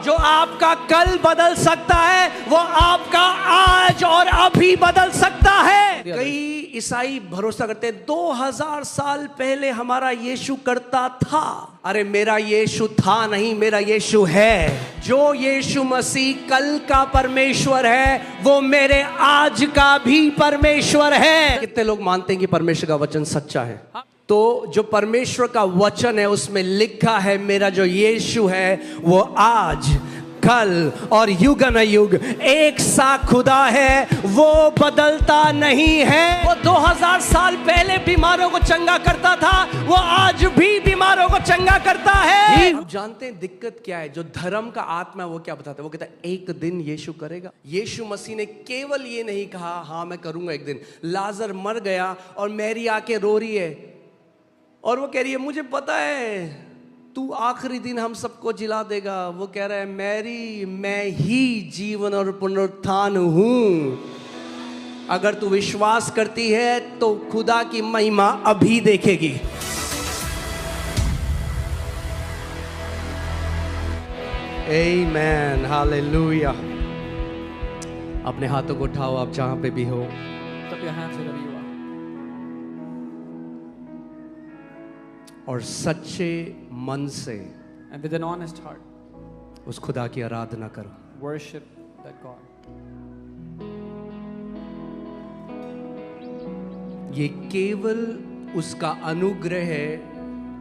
जो आपका कल बदल सकता है वो आपका आज और अभी बदल सकता है। कई ईसाई भरोसा करते हैं 2000 साल पहले हमारा यीशु करता था। अरे मेरा यीशु था नहीं, मेरा यीशु है। जो यीशु मसीह कल का परमेश्वर है वो मेरे आज का भी परमेश्वर है। कितने लोग मानते हैं कि परमेश्वर का वचन सच्चा है? तो जो परमेश्वर का वचन है उसमें लिखा है मेरा जो यीशु है वो आज, कल और युग न युग एक सा खुदा है, वो बदलता नहीं है। वो 2000 साल पहले बीमारों को चंगा करता था, वो आज भी बीमारों को चंगा करता है। आप जानते हैं दिक्कत क्या है? जो धर्म का आत्मा है वो क्या बताता है? वो कहता है एक दिन यीशु करेगा। यीशु मसीह ने केवल ये नहीं कहा हाँ मैं करूंगा एक दिन। लाजर मर गया और मैरी आके रो रही है और वो कह रही है मुझे पता है तू आखिरी दिन हम सबको जिला देगा। वो कह रहा है मैरी मैं ही जीवन और पुनरुत्थान हूं। अगर तू विश्वास करती है तो खुदा की महिमा अभी देखेगी। आमीन, हालेलुया। अपने हाथों को उठाओ आप जहां पे भी हो। और सच्चे मन से and with an honest heart उस खुदा की आराधना करो। worship that God. ये केवल उसका अनुग्रह है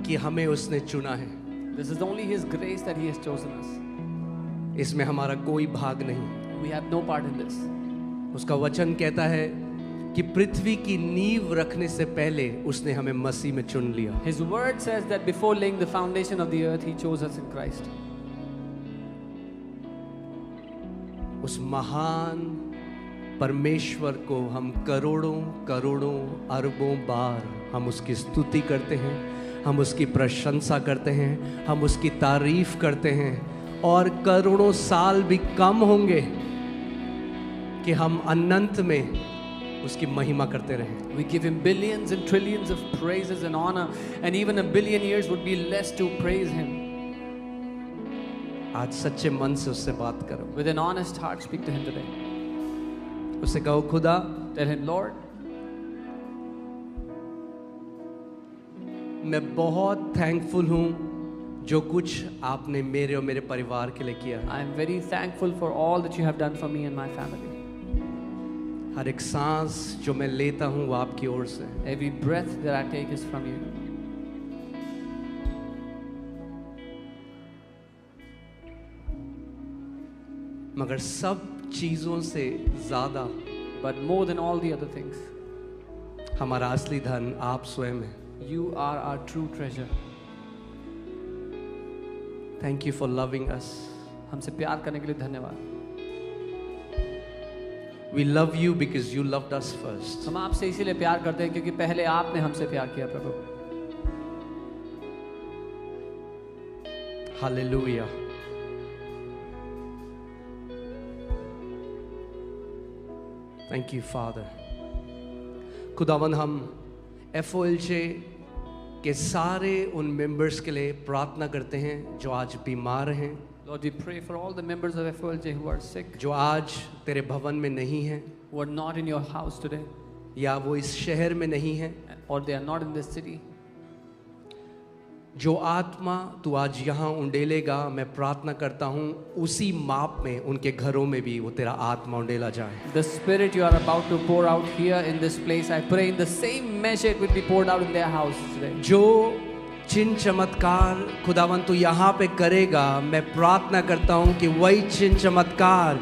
कि हमें उसने चुना है। This is only His grace that He has chosen us. इसमें हमारा कोई भाग नहीं। We have no part in this. उसका वचन कहता है कि पृथ्वी की नींव रखने से पहले उसने हमें मसीह में चुन लिया। His word says that before laying the foundation of the earth, He chose us in Christ. उस महान परमेश्वर को हम करोड़ों करोड़ों अरबों बार हम उसकी स्तुति करते हैं, हम उसकी प्रशंसा करते हैं, हम उसकी तारीफ करते हैं और करोड़ों साल भी कम होंगे कि हम अनंत में उसकी महिमा करते रहें। We give Him billions and trillions of praises and honor, and even a billion years would be less to praise Him. आज सच्चे मन से उससे बात करो। With an honest heart, speak to Him today. उससे कहो खुदा, Tell Him, Lord, मैं बहुत थैंकफुल हूँ जो कुछ आपने मेरे और मेरे परिवार के लिए किया। I am very thankful for all that You have done for me and my family. हर एक सांस जो मैं लेता हूँ वो आपकी ओर से। Every breath that I take is from You. मगर सब चीजों से ज्यादा But more than all the other things, हमारा असली धन आप स्वयं हैं। You are our true treasure. Thank you for loving अस। हमसे प्यार करने के लिए धन्यवाद। We love you because you loved us first. हम आपसे इसीलिए प्यार करते हैं क्योंकि पहले आपने हमसे प्यार किया प्रभु। Hallelujah. Thank you, Father. खुदावन हम FOLJ के सारे उन मेंबर्स के लिए प्रार्थना करते हैं जो आज बीमार हैं, Lord, we pray for all the members of FOLJ who are sick, जो आज तेरे भवन में नहीं हैं who are not in Your house today, या वो इस शहर में नहीं हैं। or they are not in this city. जो आत्मा तू आज यहाँ उंडेलेगा, मैं प्रार्थना करता हूँ उसी माप में उनके घरों में भी वो तेरा आत्मा उंडेला जाए। The Spirit You are about to pour out here in this place, I pray in the same measure it will be poured out in their house today. जो चिन्ह चमत्कार खुदावन तू यहाँ पे करेगा, मैं प्रार्थना करता हूँ कि वही चिन्ह चमत्कार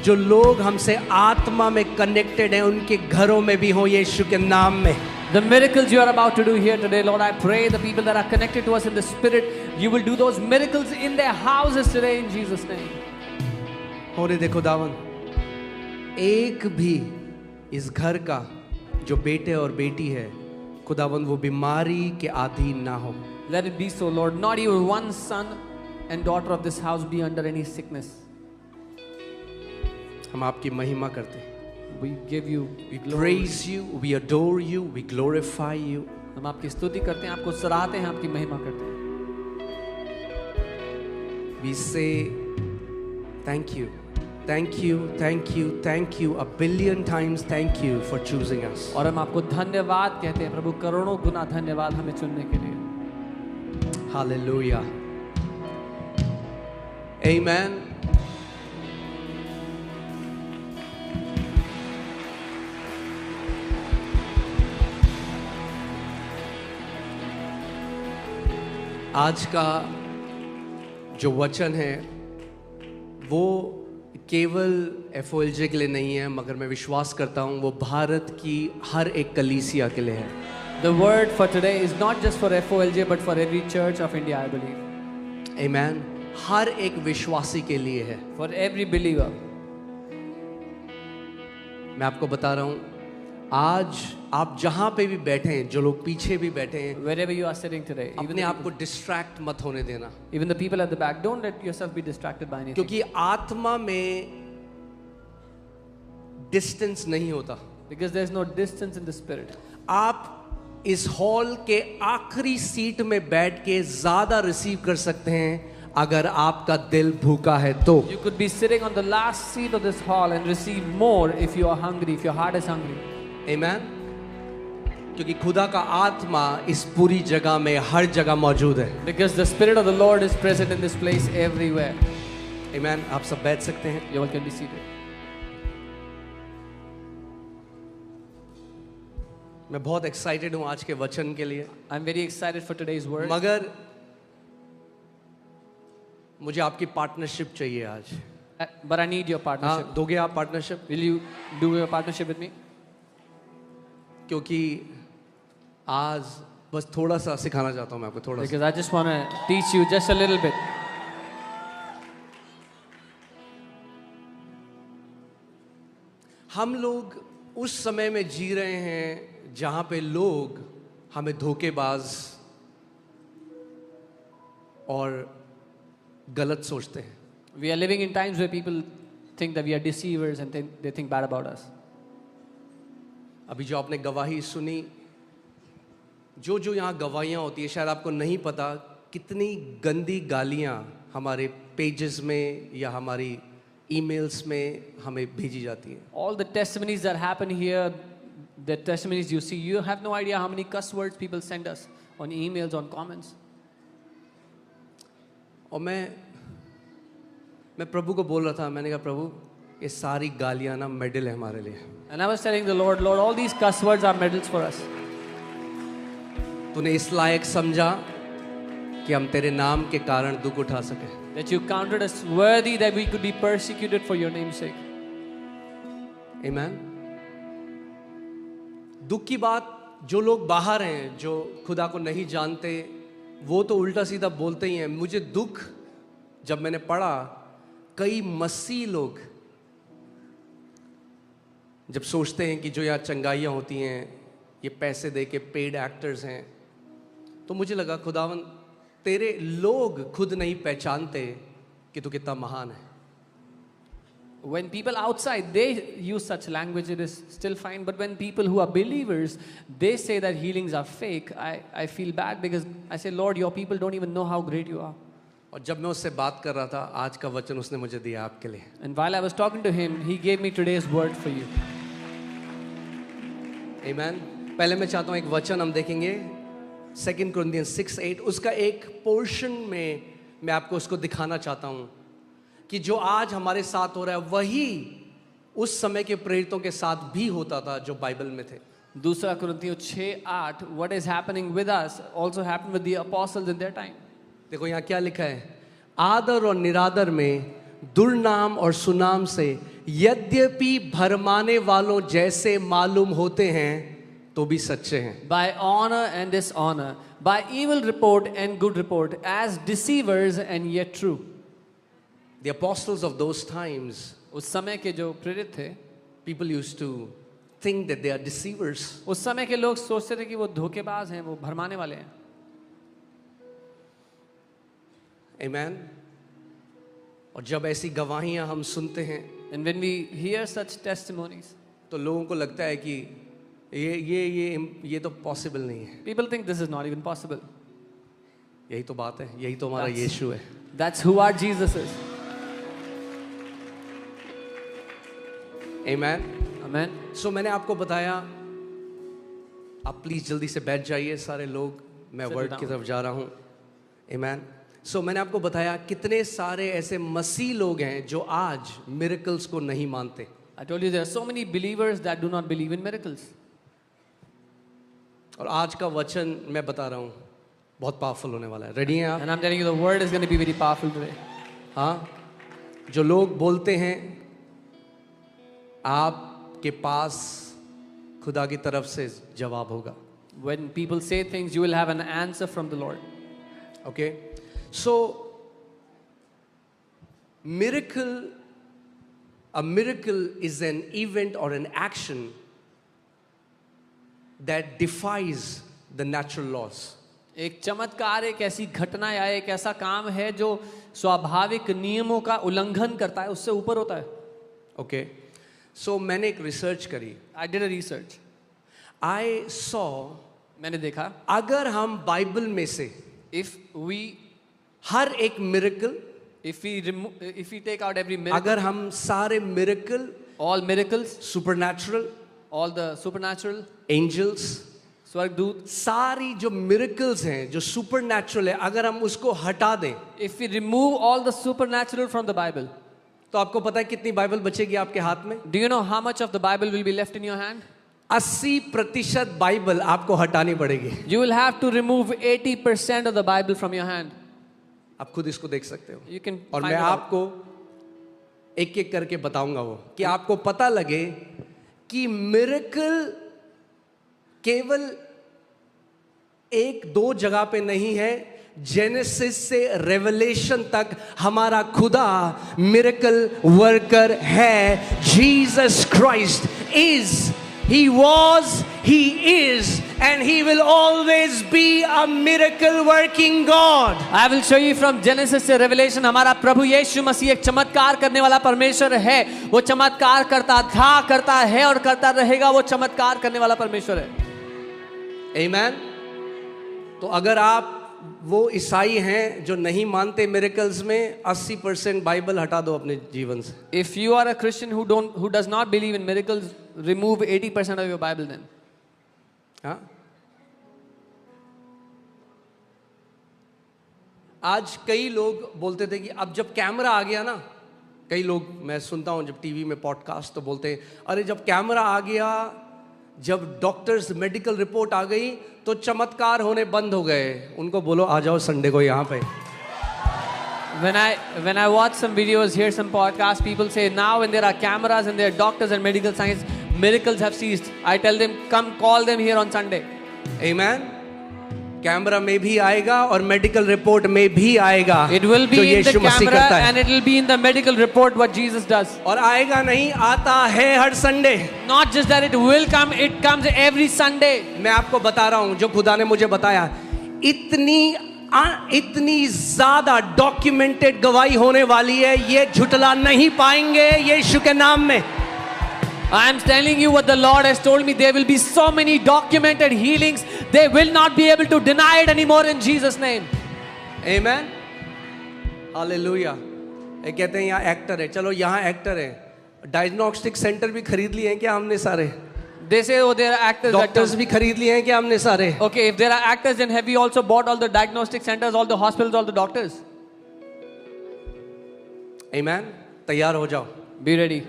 जो लोग हमसे आत्मा में कनेक्टेड हैं उनके घरों में भी हो यीशु के नाम में। The miracles You are about to do here today, Lord, I pray the people that are connected to us in the Spirit, You will do those miracles in their houses today in Jesus' name. होने दे खुदावन, एक भी इस घर का जो बेटे और बेटी है खुदावन वो बीमारी के अधीन ना हो। Let it be so, Lord. Not even one son and daughter of this house be under any sickness. हम आपकी महिमा करते हैं। We give You We glory. praise you, we adore you, we glorify you. हम आपकी स्तुति करते हैं, आपको सराहते हैं, आपकी महिमा करते हैं। We say Thank you. Thank you, thank you, thank you. A billion times thank you for choosing us. और हम आपको धन्यवाद कहते हैं प्रभु, करोड़ों गुना धन्यवाद हमें चुनने के लिए। Hallelujah. Amen. आज का जो वचन है वो केवल FOLJ के लिए नहीं है, मगर मैं विश्वास करता हूँ वो भारत की हर एक कलीसिया के लिए है। The word for today is not just for FOLJ but for every church of India, I believe. Amen. हर एक विश्वासी के लिए है। For every believer. मैं आपको बता रहा हूँ, आज आप जहाँ पे भी बैठे हैं, जो लोग पीछे भी बैठे हैं, Wherever you are sitting today, अपने आप को डिस्ट्रैक्ट मत होने देना, even the people at the back, don't let yourself be distracted by anything. क्योंकि आत्मा में डिस्टेंस नहीं होता। Because there is no distance in the spirit. आप इस हॉल के आखिरी सीट में बैठ के ज्यादा रिसीव कर सकते हैं अगर आपका दिल भूखा है तो। You could be sitting on the last seat of this hall and receive more if you are hungry, if your heart is hungry. Amen. क्योंकि खुदा का आत्मा इस पूरी जगह में हर जगह मौजूद है। Because the spirit of the Lord is present in this place everywhere. Amen. आप सब बैठ सकते हैं। You all can be seated. मैं बहुत एक्साइटेड हूँ आज के वचन के लिए, I'm very excited for today's word. मगर मुझे आपकी पार्टनरशिप चाहिए आज। But I need your partnership. हाँ, दोगे आप partnership? Will you do your partnership with me? क्योंकि आज बस थोड़ा सा सिखाना चाहता हूँ मैं आपको, थोड़ा सा। Because I just want to teach you just a little bit. हम लोग उस समय में जी रहे हैं जहां पे लोग हमें धोखेबाज और गलत सोचते हैं। We are living in times where people think that we are deceivers and they think bad about us. अभी जो आपने गवाही सुनी, जो जो यहाँ गवाहियाँ होती है, शायद आपको नहीं पता कितनी गंदी गालियाँ हमारे पेजेस में या हमारी ईमेल्स में हमें भेजी जाती हैं। All the testimonies that happen here, the testimonies you see, you have no idea how many cuss words people send us on emails, on comments. और मैं प्रभु को बोल रहा था, मैंने कहा प्रभु ये सारी गालियाँ ना मेडल है हमारे लिए। And I was telling the Lord, Lord, all these cuss words are medals for us. तूने इस लायक समझा कि हम तेरे नाम के कारण दुख उठा सके। That you counted us worthy that we could be persecuted for your name's sake. Amen. दुख की बात, जो लोग बाहर हैं, जो खुदा को नहीं जानते, वो तो उल्टा सीधा बोलते ही हैं। मुझे दुख जब मैंने पढ़ा, कई मसीह लोग जब सोचते हैं कि जो यहाँ चंगाइयाँ होती हैं ये पैसे दे के पेड एक्टर्स हैं, तो मुझे लगा खुदावन तेरे लोग खुद नहीं पहचानते कि तू कितना महान है। When people outside, they use such language, it is still fine. But when people who are believers, they say that healings are fake, I feel bad because I say, Lord, your people don't even know how great you are. और जब मैं उससे बात कर रहा था, आज का वचन उसने मुझे दिया आपके लिए। And while I was talking to him, he gave me today's word for you. Amen. पहले मैं चाहता हूँ एक वचन हम देखेंगे 2 Corinthians 6:8, उसका एक पोर्शन में मैं आपको उसको दिखाना चाहता हूँ कि जो आज हमारे साथ हो रहा है वही उस समय के प्रेरितों के साथ भी होता था जो बाइबल में थे। दूसरा कुरिन्थियों 6:8, what is happening with us also happened with the apostles in their time. देखो यहाँ क्या लिखा है, आदर और निरादर में दुर्नाम और सुनाम से यद्यपि भरमाने वालों जैसे मालूम होते हैं तो भी सच्चे हैं। By honor and dishonor, by evil report and good report, as deceivers and yet true. The apostles of those times, उस समय के जो प्रेरित थे, people used to think that they are deceivers. उस समय के लोग सोचते थे कि वो धोखेबाज हैं, वो भरमाने वाले हैं। Amen. और जब ऐसी गवाहियां हम सुनते हैं, And when we hear such testimonies, तो लोगों को लगता है कि ये तो पॉसिबल नहीं है। people think this is not even possible. यही तो बात है, यही तो हमारा यीशु है। That's who our Jesus is. Amen. Amen. So मैंने आपको बताया, आप प्लीज जल्दी से बैठ जाइए सारे लोग, मैं Sit वर्ड down. की तरफ जा रहा हूँ. Amen. So मैंने आपको बताया कितने सारे ऐसे मसीह लोग हैं जो आज मिरेकल्स को नहीं मानते. I told you there are so many believers that do not believe in miracles. और आज का वचन मैं बता रहा हूँ बहुत पावरफुल होने वाला है. रेडी हैं आप? And I'm telling you, the word is going to be very powerful today. हाँ, जो लोग बोलते हैं आपके पास खुदा की तरफ से जवाब होगा. When people say things, you will have an answer from the Lord. Okay, so a miracle is an event or an action that defies the natural laws. एक चमत्कार एक ऐसी घटना या एक ऐसा काम है जो स्वाभाविक नियमों का उल्लंघन करता है, उससे ऊपर होता है. Okay, so मैंने एक रिसर्च करी. I did a research. I saw, मैंने देखा, अगर हम बाइबल में से if we हर एक miracle, if we take out every miracle, अगर हम सारे miracle, all miracles, supernatural, all the supernatural, angels, स्वर्गदूत, सारी जो मिरेकल्स हैं जो सुपरनैचुरल है, अगर हम उसको हटा दें, if we remove all the supernatural from the Bible, तो आपको पता है कितनी बाइबल बचेगी आपके हाथ में? do you know how much of the Bible will be left in your hand? 80% Bible आपको हटानी पड़ेगी. You will have to remove 80% of the Bible from your hand. आप खुद इसको देख सकते हो. You can और find मैं it out. आपको एक एक करके बताऊंगा वो, कि आपको पता लगे कि मिरेकल केवल एक दो जगह पे नहीं है. जेनेसिस से रेवलेशन तक हमारा खुदा मिरेकल वर्कर है. Jesus Christ is, he was, he is, and he will always be a miracle working God. I will show you from Genesis से Revelation. हमारा प्रभु यीशु मसीह एक चमत्कार करने वाला परमेश्वर है. वो चमत्कार करता था, करता है और करता रहेगा. वो चमत्कार करने वाला परमेश्वर है. Amen. तो अगर आप वो ईसाई हैं जो नहीं मानते मिरेकल्स में, 80% बाइबल हटा दो अपने जीवन से. If you are a Christian who does not believe in miracles, remove 80% of your Bible then. हाँ, आज कई लोग बोलते थे कि अब जब कैमरा आ गया ना, कई लोग मैं सुनता हूं जब टीवी में पॉडकास्ट तो बोलते हैं, अरे जब कैमरा आ गया, जब डॉक्टर्स मेडिकल रिपोर्ट आ गई तो चमत्कार होने बंद हो गए. उनको बोलो आ जाओ संडे को यहाँ पे. When I watch some videos, hear some podcasts, people say now when there are cameras and there are doctors and medical science, miracles have ceased. I tell them, come call them here on Sunday. Amen. Camera में भी आएगा और medical report में भी आएगा. It will be जो in the Yeshu Masih camera करता है. and it will be in the medical report what Jesus does. और आएगा नहीं, आता है हर Sunday. Not just that it will come, it comes every Sunday. मैं आपको बता रहा हूं जो खुदा ने मुझे बताया, इतनी ज्यादा डॉक्यूमेंटेड गवाही होने वाली है, ये झुटला नहीं पाएंगे यीशु के नाम में. I am telling you what the Lord has told me. There will be so many documented healings. They will not be able to deny it anymore in Jesus' name. Amen. Hallelujah. ये कहते हैं यहाँ actor है, चलो यहाँ actor है. Diagnostic centre भी खरीद लिए हैं क्या हमने सारे? They say, oh, there are actors. Doctors भी खरीद लिए हैं क्या हमने सारे? Okay, if there are actors, then have we also bought all the diagnostic centers, all the hospitals, all the doctors? Amen. तैयार हो जाओ. Be ready.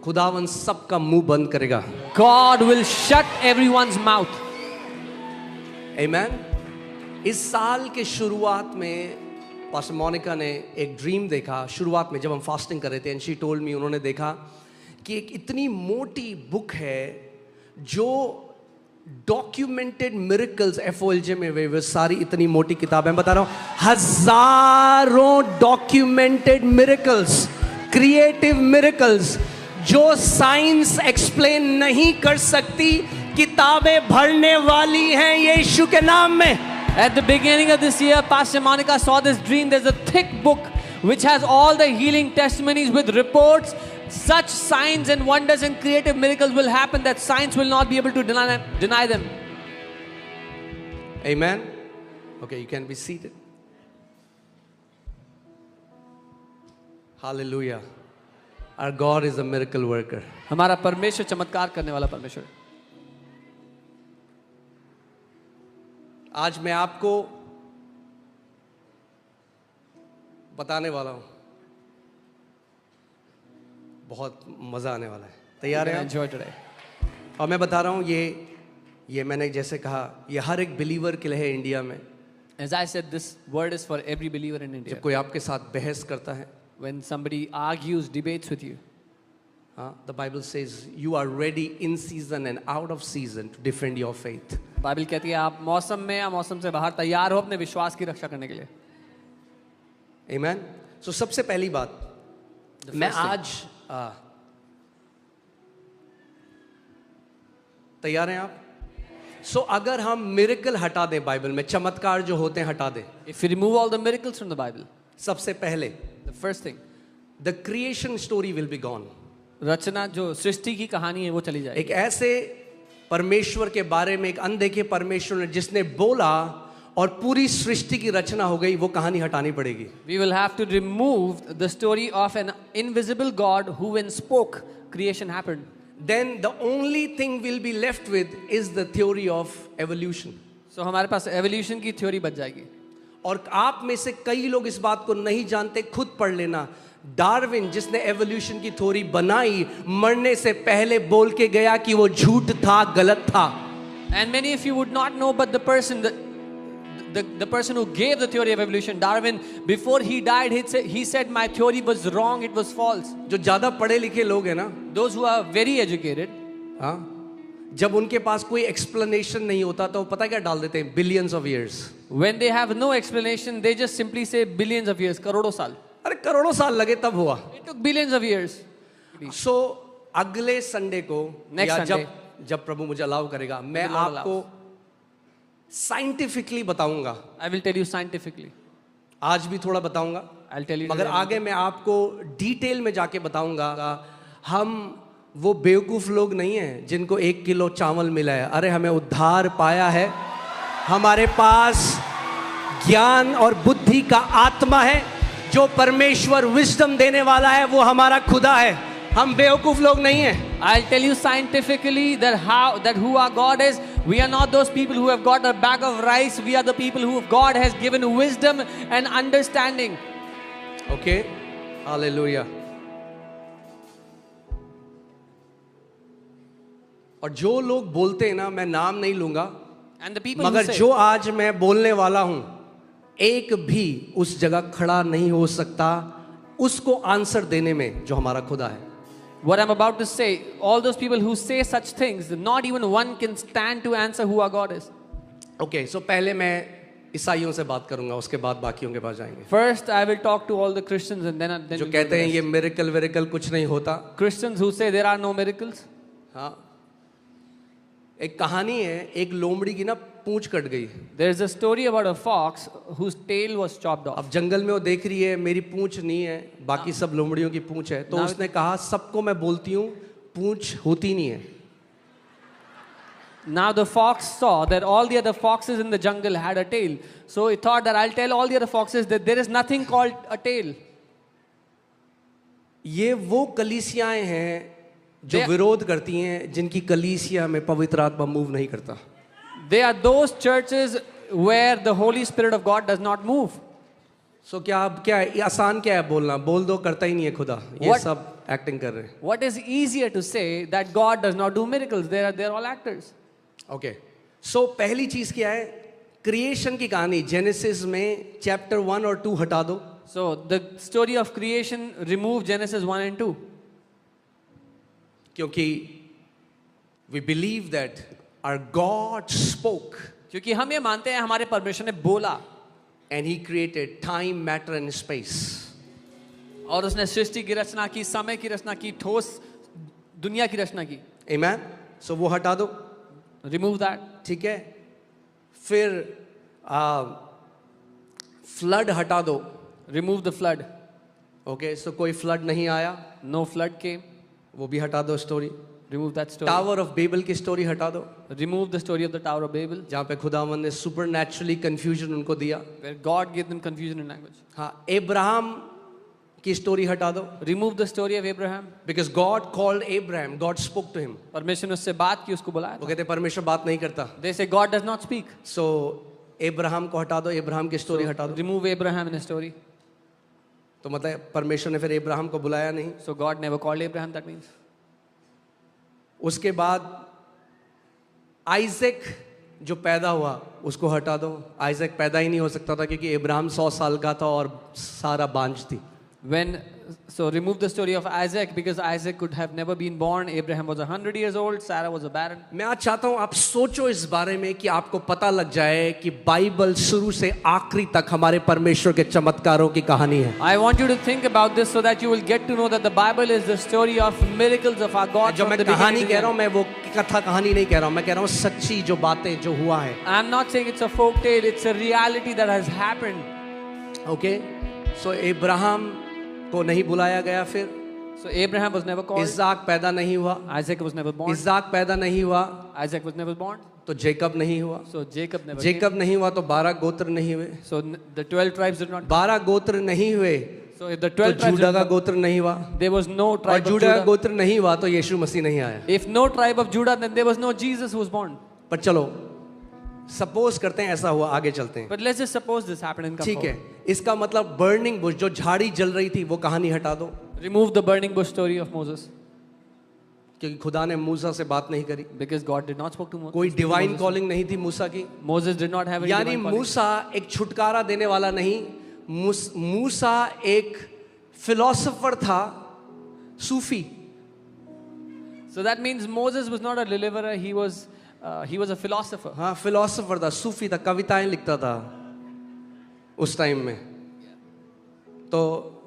खुदावन सबका मुंह बंद करेगा. God will shut everyone's mouth. Amen. इस साल के शुरुआत में पास्टर मोनिका ने एक ड्रीम देखा. शुरुआत में जब हम फास्टिंग कर रहे थे, एंड शी टोल्ड मी, उन्होंने देखा कि एक इतनी मोटी बुक है जो डॉक्यूमेंटेड मिरेकल्स, FOLJ में वे सारी इतनी मोटी किताब है, बता रहा हूं, हजारों डॉक्यूमेंटेड मिरेकल्स, क्रिएटिव मिरेकल्स जो साइंस एक्सप्लेन नहीं कर सकती, किताबें भरने वाली हैं यीशु के नाम में. At the beginning of this year, Pastor Monica saw this dream. There's a thick book which has all the healing testimonies with reports. Such signs and wonders and creative miracles will happen that science will not be able to deny them. Amen. Okay, you can be seated. Hallelujah. Our God is a miracle worker. हमारा परमेश्वर चमत्कार करने वाला परमेश्वर है। आज मैं आपको बताने वाला हूं, बहुत मजा आने वाला है। तैयार हैं आप? Enjoy today. और मैं बता रहा हूं, ये मैंने जैसे कहा, ये हर एक बिलीवर के लिए है इंडिया में। As I said, this word is for every believer in India. जब कोई आपके साथ बहस करता है, When somebody argues, debates with you, हाँ, the Bible says you are ready in season and out of season to defend your faith. Bible कहती है आप मौसम में या मौसम से बाहर तैयार हो अपने विश्वास की रक्षा करने के लिए। Amen. So सबसे पहली बात, मैं आज तैयार हैं आप? So अगर हम मिरेकल हटा दें बाइबल में, चमत्कार जो होते हैं हटा दें, If you remove all the miracles from the Bible, सबसे पहले the first thing, the creation story will be gone. रचना जो सृष्टि की कहानी है वो चली जाएगी। एक ऐसे परमेश्वर के बारे में, एक अनदेखे परमेश्वर ने जिसने बोला और पूरी सृष्टि की रचना हो गई, वो कहानी हटानी पड़ेगी। We will have to remove the story of an invisible God who when spoke creation happened. Then the only thing we'll be left with is the theory of evolution. So हमारे पास evolution की theory बच जाएगी। और आप में से कई लोग इस बात को नहीं जानते, खुद पढ़ लेना। डार्विन जिसने एवोल्यूशन की थ्योरी बनाई, मरने से पहले बोल के गया कि वो झूठ था, गलत था। And many of you would not know, but the person who gave the theory of evolution, Darwin, before he died, he said my theory was wrong, it was false. जो ज्यादा पढ़े लिखे लोग हैं ना, Those who are very educated, हाँ, जब उनके पास कोई एक्सप्लेनेशन नहीं होता तो पता क्या डाल देते हैं? Billions of years. when they have no explanation, they just simply say billions of years, करोड़ों साल। अरे करोड़ों साल लगे तब हुआ। It took billions of years. सो अगले संडे को Next या Sunday. जब प्रभु मुझे अलाउ करेगा, मैं The Lord आपको साइंटिफिकली बताऊंगा। I will tell you scientifically. आज भी थोड़ा बताऊंगा, I'll tell you. मगर आगे मैं आपको डिटेल में जाके बताऊंगा। हम वो बेवकूफ लोग नहीं हैं जिनको 1 किलो चावल मिला है। अरे हमें उद्धार पाया है, हमारे पास ज्ञान और बुद्धि का आत्मा है, जो परमेश्वर विजडम देने वाला है, वो हमारा खुदा है। हम बेवकूफ लोग नहीं हैं। I'll tell you scientifically that who our God is. We are not those people who have got a bag of rice. We are the people who God has given wisdom and understanding. Okay? Hallelujah. और जो लोग बोलते हैं ना, मैं नाम नहीं लूंगा, And the people who मगर say, जो आज मैं बोलने वाला हूं, एक भी उस जगह खड़ा नहीं हो सकता उसको आंसर देने में जो हमारा खुदा है। what I'm about to say, all those people who say such things, not even one can stand to answer who our God is. Okay, so पहले मैं ईसाइयों से बात करूंगा, उसके बाद बाकियों के पास जाएंगे। First, I will talk to all the Christians and then जो we'll कहते हैं go to ये मिरेकल वेरेकल कुछ नहीं होता। Christians who say there are no miracles. हाँ, एक कहानी है, एक लोमड़ी की ना पूंछ कट गई। There is a story about a fox whose tail was chopped off. अब जंगल में वो देख रही है मेरी पूंछ नहीं है, बाकी सब लोमड़ियों की पूंछ है, तो Now- उसने कहा सबको मैं बोलती हूँ पूंछ होती नहीं है। Now the fox saw that all the other foxes in the jungle had a tail. So he thought that I'll tell all the other foxes that there is nothing called a tail. ये वो कलीसियाएं हैं जो They- विरोध करती हैं, जिनकी कलीसिया में पवित्र आत्मा मूव नहीं करता। They are those churches where the Holy Spirit of God does not move. सो क्या अब क्या है, ये आसान क्या है बोलना, बोल दो करता ही नहीं है खुदा, ये What- सब एक्टिंग कर रहे हैं। What is easier to say that God does not do miracles? They're all actors. Okay, so पहली चीज क्या है? क्रिएशन की कहानी जेनेसिस में चैप्टर 1 और 2 हटा दो। So the story of creation, remove Genesis 1 and 2. क्योंकि we believe that our God spoke क्योंकि हम ये मानते हैं हमारे परमेश्वर ने बोला and he created time, matter and space, और उसने सृष्टि की रचना की, समय की रचना की, ठोस दुनिया की रचना की। आमेन। सो वो हटा दो, Remove that. ठीक है। फिर फ्लड हटा दो। Remove the flood. ओके, सो कोई फ्लड नहीं आया, No flood came. वो भी हटा दो story. Remove that story. Tower of Babel की स्टोरी हटा दो, Remove the story of the Tower of Babel, जहाँ पे खुदावन ने सुपरनैचुरली कंफ्यूजन उनको दिया। where God gave them confusion in language. हाँ, अब्राहम की स्टोरी हटा दो. Remove the story of Abraham. Because God called Abraham, God spoke to him. परमेश्वर ने उससे बात की, उसको बुलाया वो था. कहते परमेश्वर बात नहीं करता. They say God does not speak. So Abraham को हटा दो, अब्राहम की स्टोरी हटा दो. Remove Abraham in the story. तो मतलब परमेश्वर ने फिर अब्राहम को बुलाया नहीं. So God never called Abraham, that means. उसके बाद आइजक जो पैदा हुआ उसको हटा दो. आइजक पैदा ही नहीं हो सकता था क्योंकि अब्राहम 100 साल का था और सारा बांझ थी. So remove the story of Isaac because Isaac could have never been born. Abraham was 100 years old. Sarah was a barren. मैं आज चाहता हूं आप सोचो इस बारे में कि आपको पता लग जाए कि बाइबल शुरू से आखिरी तक हमारे परमेश्वर के चमत्कारों की कहानी है. I want you to think about this so that you will get to know that the Bible is the story of miracles of our God. जो मैं कहानी कह रहा हूं मैं वो कथा कहानी नहीं कह रहा हूं. मैं कह रहा हूं सच्ची जो बातें जो हुआ है. I'm not saying it's a folk tale. It's a reality that has happened. Okay. So Abraham को नहीं बुलाया गया. फिर So Abraham was never called. Isaac पैदा नहीं हुआ. Isaac was never born. Isaac पैदा नहीं हुआ Isaac was never born. तो जेकब नहीं हुआ. So Jacob never जेकब नहीं हुआ तो 12 गोत्र नहीं हुए. came. So the 12 tribes did not. 12 गोत्र नहीं हुए So if the तो 12 tribes जूडा did का not, गोत्र नहीं हुआ. there was no और tribe of जूडा का Judah. गोत्र नहीं हुआ तो यीशु मसीह नहीं आया. If no tribe of Judah, then there was no Jesus who was born. पर चलो सपोज करते हैं ऐसा हुआ. आगे चलते हैं. But let's just suppose this happened and come ठीक है. forward. इसका मतलब बर्निंग बुश जो झाड़ी जल रही थी वो कहानी हटा दो. Remove the burning bush story of Moses क्योंकि खुदा ने मूसा से बात नहीं करी. because God did not speak to Moses. कोई डिवाइन कॉलिंग नहीं थी मूसा की. Moses did not have any यानी divine calling. मूसा एक छुटकारा देने वाला नहीं. मूसा एक फिलोसोफर था, सूफी. So that means Moses was not a deliverer. He was a philosopher. हाँ फिलोसोफर था, सूफी था, कविताएं लिखता था उस टाइम में. तो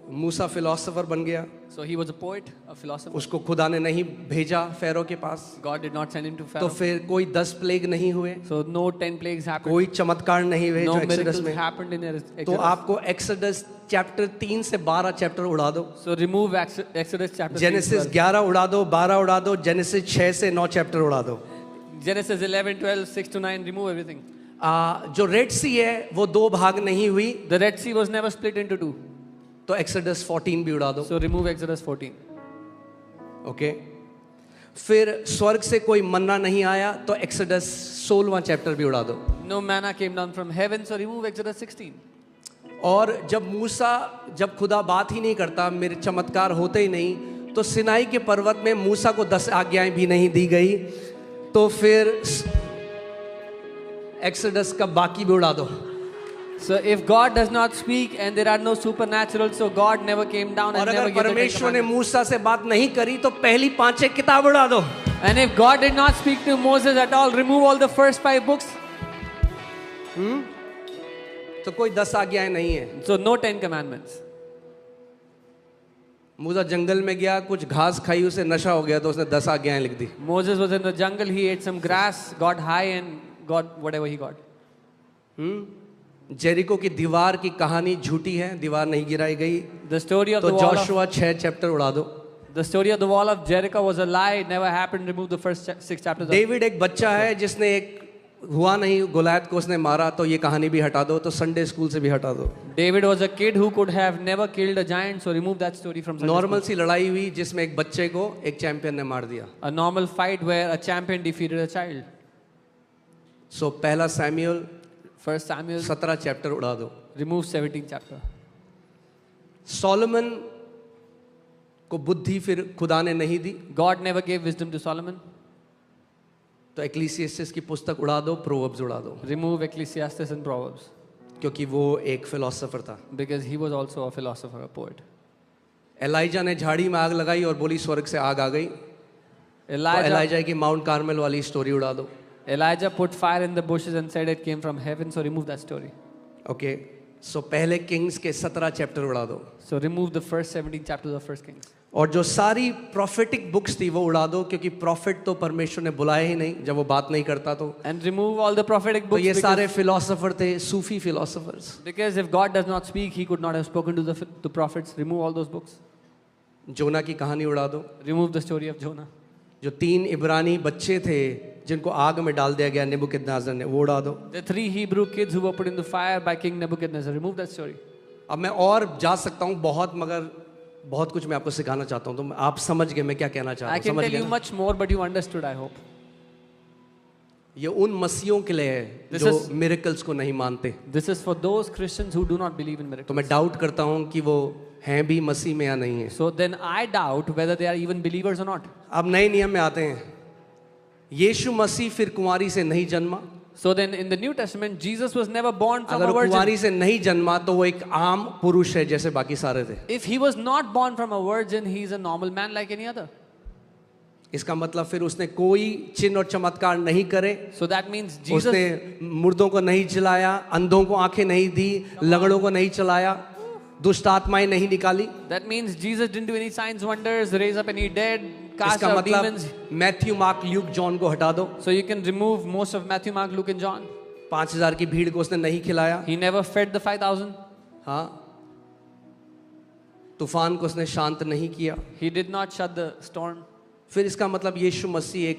मूसा फिलोसोफर बन गया. So he was a poet, a philosopher. उसको खुदा ने नहीं भेजा फेरो के पास. God did not send him to तो Pharaoh. फिर कोई 10 प्लेग नहीं हुए. So no 10 plagues happened. कोई चमत्कार नहीं हुए No जो एक्सोडस miracles में. happened in Exodus. तो आपको एक्सोडस चैप्टर 3 से 12 चैप्टर उड़ा दो. So remove Exodus chapter 3 genesis to 12. 11 उड़ा दो, 12 उड़ा दो, जेनेसिस 6 से 9 चैप्टर उड़ा दो. Genesis 11, 12, 6 to 9. Remove everything. जो रेड सी है वो 2 भाग नहीं हुई. The Red Sea was never split into 2. तो एक्सोडस 14 भी उड़ा दो. So remove Exodus 14. ओके. फिर स्वर्ग से कोई मन्ना नहीं आया तो एक्सोडस 16वां चैप्टर भी उड़ा दो. No manna came down from heaven, so remove Exodus 16. और जब खुदा बात ही नहीं करता, मेरे चमत्कार होते ही नहीं, तो सिनाई के पर्वत में मूसा को 10 आज्ञाएं भी नहीं दी गई. तो फिर एक्सोडस का बाकी भी उड़ा दो. So if God does not speak and there are no supernatural, so God never came down and और never अगर gave the Ten परमेश्वर ने Commandments. मूसा से बात नहीं करी तो पहली 5 किताब उड़ा दो. And if God did not speak to Moses at all, remove all the first 5 books. तो कोई 10 आज्ञाएं नहीं है. So no 10 commandments. मूसा जंगल में गया, कुछ घास खाई, उसे नशा हो गया तो उसने 10 आज्ञाएं लिख दी. Moses was in the jungle, he ate some grass, got high and got whatever he got. Jericho की दीवार की कहानी झूठी है, दीवार नहीं गिराई गई. The story of तो the wall of, Joshua 6 chapter उड़ा दो. the story of the wall of Jericho was a lie, it never happened. Remove the first 6 chapters. David एक बच्चा है जिसने एक हुआ नहीं, गोलायत को उसने मारा, तो ये कहानी भी हटा दो. तो संडे स्कूल से भी हटा दो. David was a kid who could have never killed a giant, so remove that story from Sunday normal school. सी लड़ाई हुई जिसमें एक बच्चे को एक चैंपियन ने मार दिया. A normal fight where a champion defeated a child. सो पहला सैमुएल First Samuel, 17 चैप्टर उड़ा दो. remove 17th chapter. सोलोमन को बुद्धि फिर खुदा ने नहीं दी, God never gave wisdom to Solomon. तो एक्लीसियास्टिस की पुस्तक उड़ा दो, प्रोवर्ब्स उड़ा दो. Remove Ecclesiastes and Proverbs क्योंकि वो एक फिलोसोफर था. because he was also a philosopher, a poet. Elijah ने झाड़ी में आग लगाई और बोली स्वर्ग से आग आ गई. तो एलाइजा की माउंट कार्मेल वाली स्टोरी उड़ा दो. Elijah put fire in the bushes and said it came from heaven, so remove that story. Okay. So पहले किंग्स के 17 चैप्टर उड़ा दो. So remove the first 17 chapters of First Kings. और जो सारी प्रोफेटिक बुक्स थी वो उड़ा दो, क्योंकि प्रॉफिट तो परमेश्वर ने बुलाया ही नहीं जब वो बात नहीं करता. तो And remove all the prophetic तो books ये सारे because, फिलोसोफर थे, सूफी philosophers. because if God does not speak, he could not have spoken to the prophets. Remove all those books. जोना की कहानी उड़ा दो. Remove the story of Jonah. जो 3 इब्रानी बच्चे थे जिनको आग में डाल दिया गया नेबुकदनेस्सर ने, वो उड़ा दो. The 3 Hebrew kids who were put in the fire by King Nebuchadnezzar. Remove that story. अब मैं और जा सकता हूँ बहुत, मगर बहुत कुछ मैं आपको सिखाना चाहता हूँ, तो आप समझ गए मैं क्या कहना चाह I रहा हूँ, can समझ tell गए you ना? much more, but you understood, I hope. ये उन मसीहों के लिए है This जो is- मिरेकल्स को नहीं मानते। This is for those Christians who do not believe in तो miracles. मैं डाउट करता हूँ कि वो हैं भी मसीह में या नहीं है। So then I doubt whether they are even believers or not. अब नए नियम में आते हैं। यीशु मसीह फिर कुंवारी से नहीं जन्मा। So then in the New Testament, Jesus was never born from अगर a वो virgin. कुंवारी से नहीं जन्मा तो वो एक आम पुरुष है जैसे बाकी सारे थे। If he was not born from a virgin, he is a normal man like any other. इसका मतलब फिर उसने कोई चिन्ह और चमत्कार नहीं करे, So that means Jesus, उसने मुर्दों को नहीं जिलाया, अंधों को आंखें नहीं दी, लंगड़ों को नहीं चलाया, दुष्ट आत्माएं नहीं निकाली। that means Jesus didn't do any signs, wonders, raise up any dead, cast इसका out मतलब demons. Matthew, mark, Luke, John को हटा दो। So you can remove most of Matthew, Mark, Luke and John. 5000 की भीड़ को उसने नहीं खिलाया। He never fed the 5,000. हाँ, तूफान को उसने शांत नहीं किया। He did not shut the storm. फिर इसका मतलब यीशु मसीह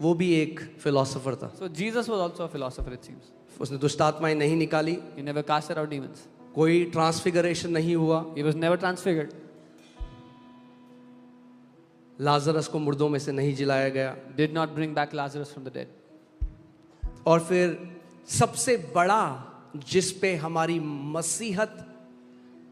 वो भी एक फिलोसोफर था। So Jesus was also a philosopher, it seems. उसने दुष्ट आत्माएं नहीं निकाली, He never casted out demons. कोई ट्रांसफिगरेशन नहीं हुआ, He was never transfigured. Lazarus को मुर्दों में से नहीं जिलाया गया। Did not bring back Lazarus from the dead. और फिर सबसे बड़ा जिस पे हमारी मसीहत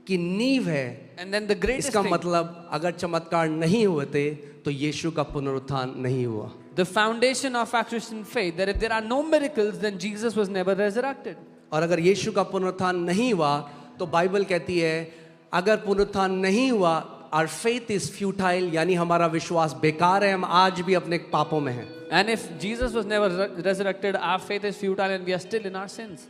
की नींव है, And then the greatest इसका thing, मतलब अगर चमत्कार नहीं हुए थे तो यीशु का पुनरुत्थान नहीं हुआ। the foundation of our Christian faith, that if there are no miracles, then Jesus was never resurrected. और अगर यीशु का पुनरुत्थान नहीं हुआ तो बाइबल कहती है अगर पुनरुत्थान नहीं हुआ our faith is futile, यानी हमारा विश्वास बेकार है, हम आज भी अपने पापों में हैं। And if Jesus was never resurrected, our faith is futile and we are still in our sins.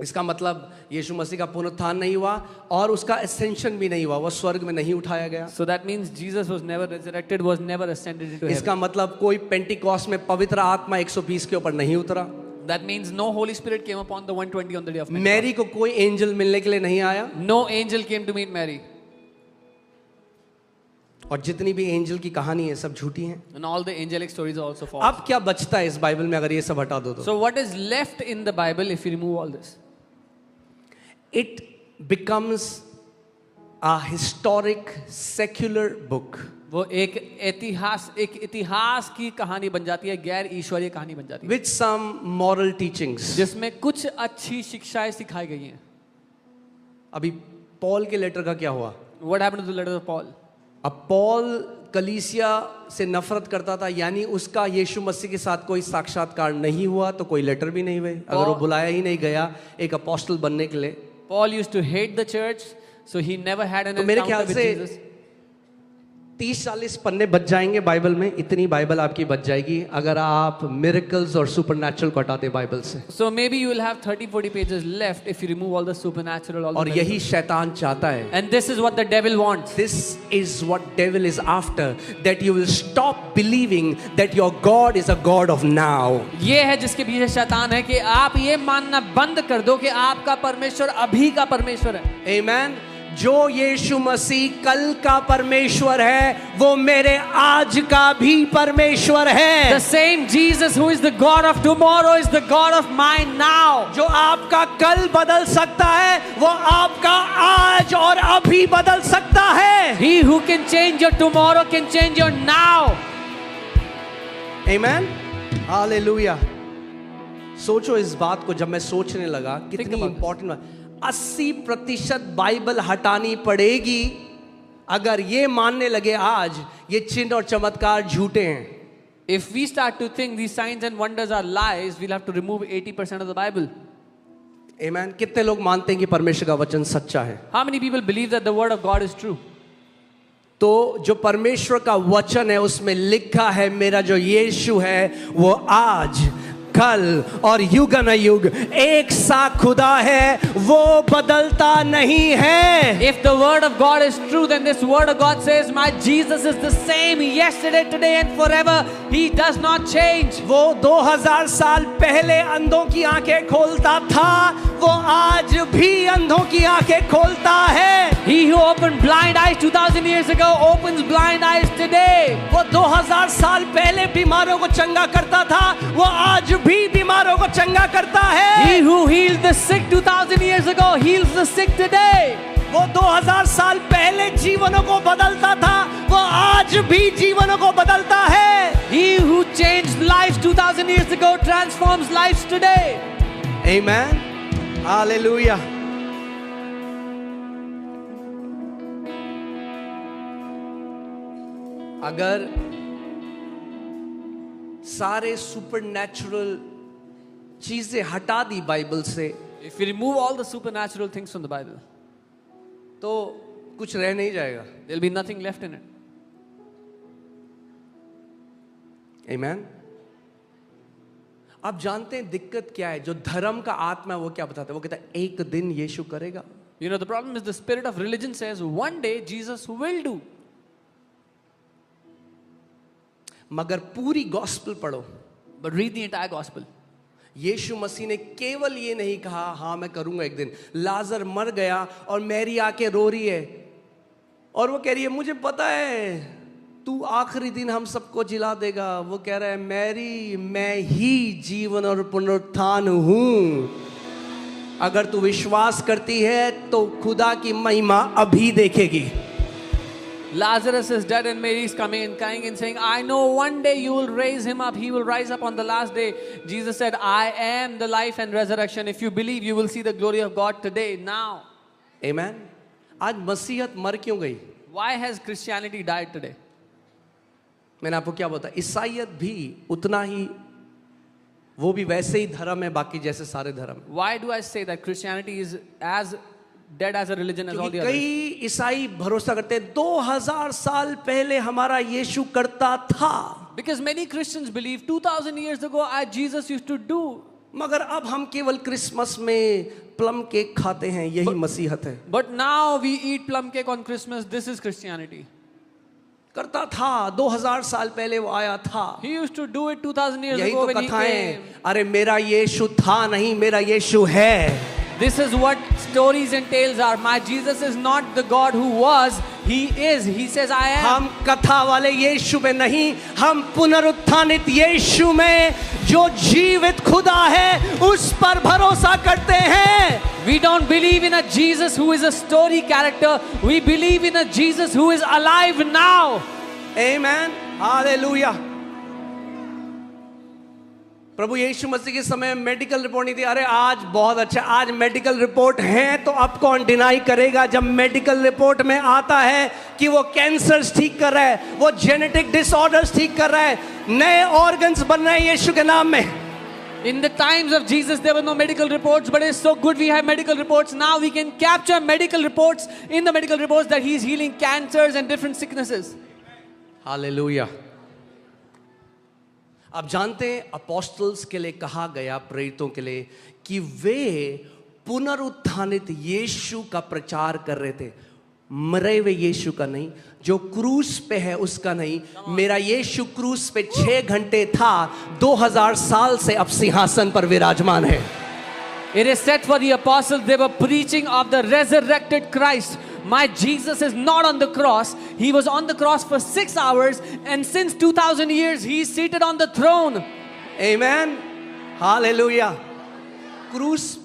इसका मतलब यीशु मसीह का पुनरुत्थान नहीं हुआ और उसका ascension भी नहीं हुआ, वो स्वर्ग में नहीं उठाया गया। So that means Jesus was never resurrected, was never ascended into इसका heaven. मतलब कोई पेंटिकॉस्ट में पवित्र आत्मा 120 के ऊपर नहीं उतरा, That means no Holy Spirit came upon the 120 on the day of Pentecost. Mary को कोई एंजल मिलने के लिए नहीं आया, No angel came to meet Mary. और जितनी भी एंजल की कहानी है सब झूठी हैं। And all the angelic stories are also false. अब क्या बचता है इस बाइबल में अगर ये सब हटा दो तो? So what is left in the Bible if you remove all this? It becomes a historic secular book वो एक इतिहास की कहानी बन जाती है, गैर ईश्वरीय कहानी बन जाती है, with some moral teachings। जिसमें कुछ अच्छी शिक्षाएं सिखाई गई हैं. अभी पॉल के लेटर का क्या हुआ? What happened to the letter of Paul? अब पॉल कलीसिया से नफरत करता था, यानी उसका यीशु मसीह के साथ कोई साक्षात्कार नहीं हुआ तो कोई लेटर भी नहीं हुए। अगर वो बुलाया ही नहीं गया एक अपोस्टल बनने के लिए, Paul used to hate the church, so he never had an तो मेरे encounter ख्याल with से Jesus. 30-40 पन्ने बच जाएंगे बाइबल में, इतनी बाइबल आपकी बच जाएगी अगर आप मिरेकल्स और सुपरनैचुरल को हटाते बाइबल से। So maybe you will have 30-40 pages left if you remove all the supernatural, all the और यही miracles. शैतान चाहता है। And this is what the devil wants. This is what devil is after, that you will stop believing that your God is a God of now। ये है जिसके पीछे शैतान है कि आप ये मानना बंद कर दो कि आपका परमेश्वर अभी का परमेश्वर है। Amen। जो यीशु मसीह कल का परमेश्वर है वो मेरे आज का भी परमेश्वर है। The same Jesus who is the God of tomorrow is the God of my now. जो आपका कल बदल सकता है वो आपका आज और अभी बदल सकता है। He who can change your tomorrow can change your now. Amen। Hallelujah. सोचो इस बात को, जब मैं सोचने लगा कितनी about this. इंपॉर्टेंट बात। 80% बाइबल हटानी पड़ेगी अगर ये मानने लगे आज ये चिन्ह और चमत्कार झूठे हैं। If we start to think these signs and wonders are lies, we'll have to remove 80% of the Bible. Amen। कितने लोग मानते हैं कि परमेश्वर का वचन सच्चा है? How many people believe that the word of God is true? तो जो परमेश्वर का वचन है उसमें लिखा है मेरा जो यीशु है वो आज कल और युग न युग एक सा खुदा है, वो बदलता नहीं है। If the word of God is true, then this word of God says, my Jesus is the same yesterday, today and forever. He does not change. वो 2000 साल पहले अंधों की आंखें खोलता था, वो आज भी अंधों की आंखें खोलता है। He who opened blind eyes 2000 years ago opens blind eyes today. वो 2000 साल पहले बीमारों को चंगा करता था, वो आज भी बीमारों को चंगा करता है। He who healed the sick 2000 years ago heals the sick today. वो 2000 साल पहले जीवनों को बदलता था, वो आज भी जीवनों को बदलता है। He who changed lives 2000 years ago transforms lives today. Amen. Hallelujah. अगर सारे सुपरनैचुरल चीजें हटा दी बाइबल से, If we remove all the supernatural things from the Bible, तो कुछ रह नहीं जाएगा। there'll be nothing left in it. Amen. आप जानते हैं दिक्कत क्या है? जो धर्म का आत्मा है वो क्या बताता है? वो कहता है एक दिन यीशु करेगा। You know, the problem is the spirit of religion says one day Jesus will do. मगर पूरी गॉस्पेल पढ़ो, But read the entire gospel. यीशु मसीह ने केवल ये नहीं कहा हाँ मैं करूंगा एक दिन। लाजर मर गया और मैरी आके रो रही है और वो कह रही है मुझे पता है तू आखिरी दिन हम सबको जिला देगा। वो कह रहा है मैरी मैं ही जीवन और पुनरुत्थान हूं, अगर तू विश्वास करती है तो खुदा की महिमा अभी देखेगी। Lazarus is dead and Mary is coming and crying and saying, I know one day you will raise him up. He will rise up on the last day. Jesus said, I am the life and resurrection. If you believe, you will see the glory of God today, now. Amen. आज मसीहत मर क्यों गई? Why has Christianity died today? मैंने आपको क्या बताया, ईसाईयत भी उतना ही, वो भी वैसे ही धर्म है बाकी जैसे सारे धर्म। Why do I say that Christianity is as dead as a religion as all the others? कई ईसाई भरोसा करते हैं 2000 साल पहले हमारा यीशु करता था। Because many Christians believe 2000 years ago Jesus used to do. मगर अब हम केवल क्रिसमस में प्लम केक खाते हैं, यही मसीहत है। But now we eat plum cake on Christmas. This is Christianity. करता था 2000 साल पहले वो आया था। He used to do it 2000 years यही ago तो when he कथाएं, came. अरे मेरा यीशु था नहीं, मेरा यीशु है। This is what stories and tales are. My Jesus is not the God who was, He is. He says, I am. हम कथा वाले यीशु में नहीं, हम पुनरुत्थानित यीशु में जो जीवित खुदा है उस पर भरोसा करते हैं। We don't believe in a Jesus who is a story character. We believe in a Jesus who is alive now. Amen. Hallelujah. प्रभु यीशु मसीह के समय मेडिकल रिपोर्ट नहीं थी। अरे आज बहुत अच्छा, आज मेडिकल रिपोर्ट है तो अब कौन डिनाई करेगा जब मेडिकल रिपोर्ट में आता है कि वो कैंसर्स ठीक कर रहा है, वो जेनेटिक डिसऑर्डर्स ठीक कर रहा है, नए ऑर्गन्स बन रहे हैं यीशु के नाम में। In the times of Jesus, there were no medical reports, but it's so good we have medical reports. Now we can capture medical reports in the medical reports that He's healing cancers and different sicknesses. Hallelujah. आप जानते हैं apostles के लिए कहा गया, प्रेरितों के लिए, कि वे पुनरुत्थानित यीशु का प्रचार कर रहे थे, मरे हुए यीशु का नहीं, जो क्रूस पे है उसका नहीं। मेरा यीशु क्रूस पे 6 घंटे था, 2000 साल से अब सिंहासन पर विराजमान है। It is said for the apostles, they were preaching of the resurrected Christ. My Jesus is not on the cross. He was on the cross for 6 hours, and since 2000 years, He is seated on the throne. Amen. Hallelujah. क्रूस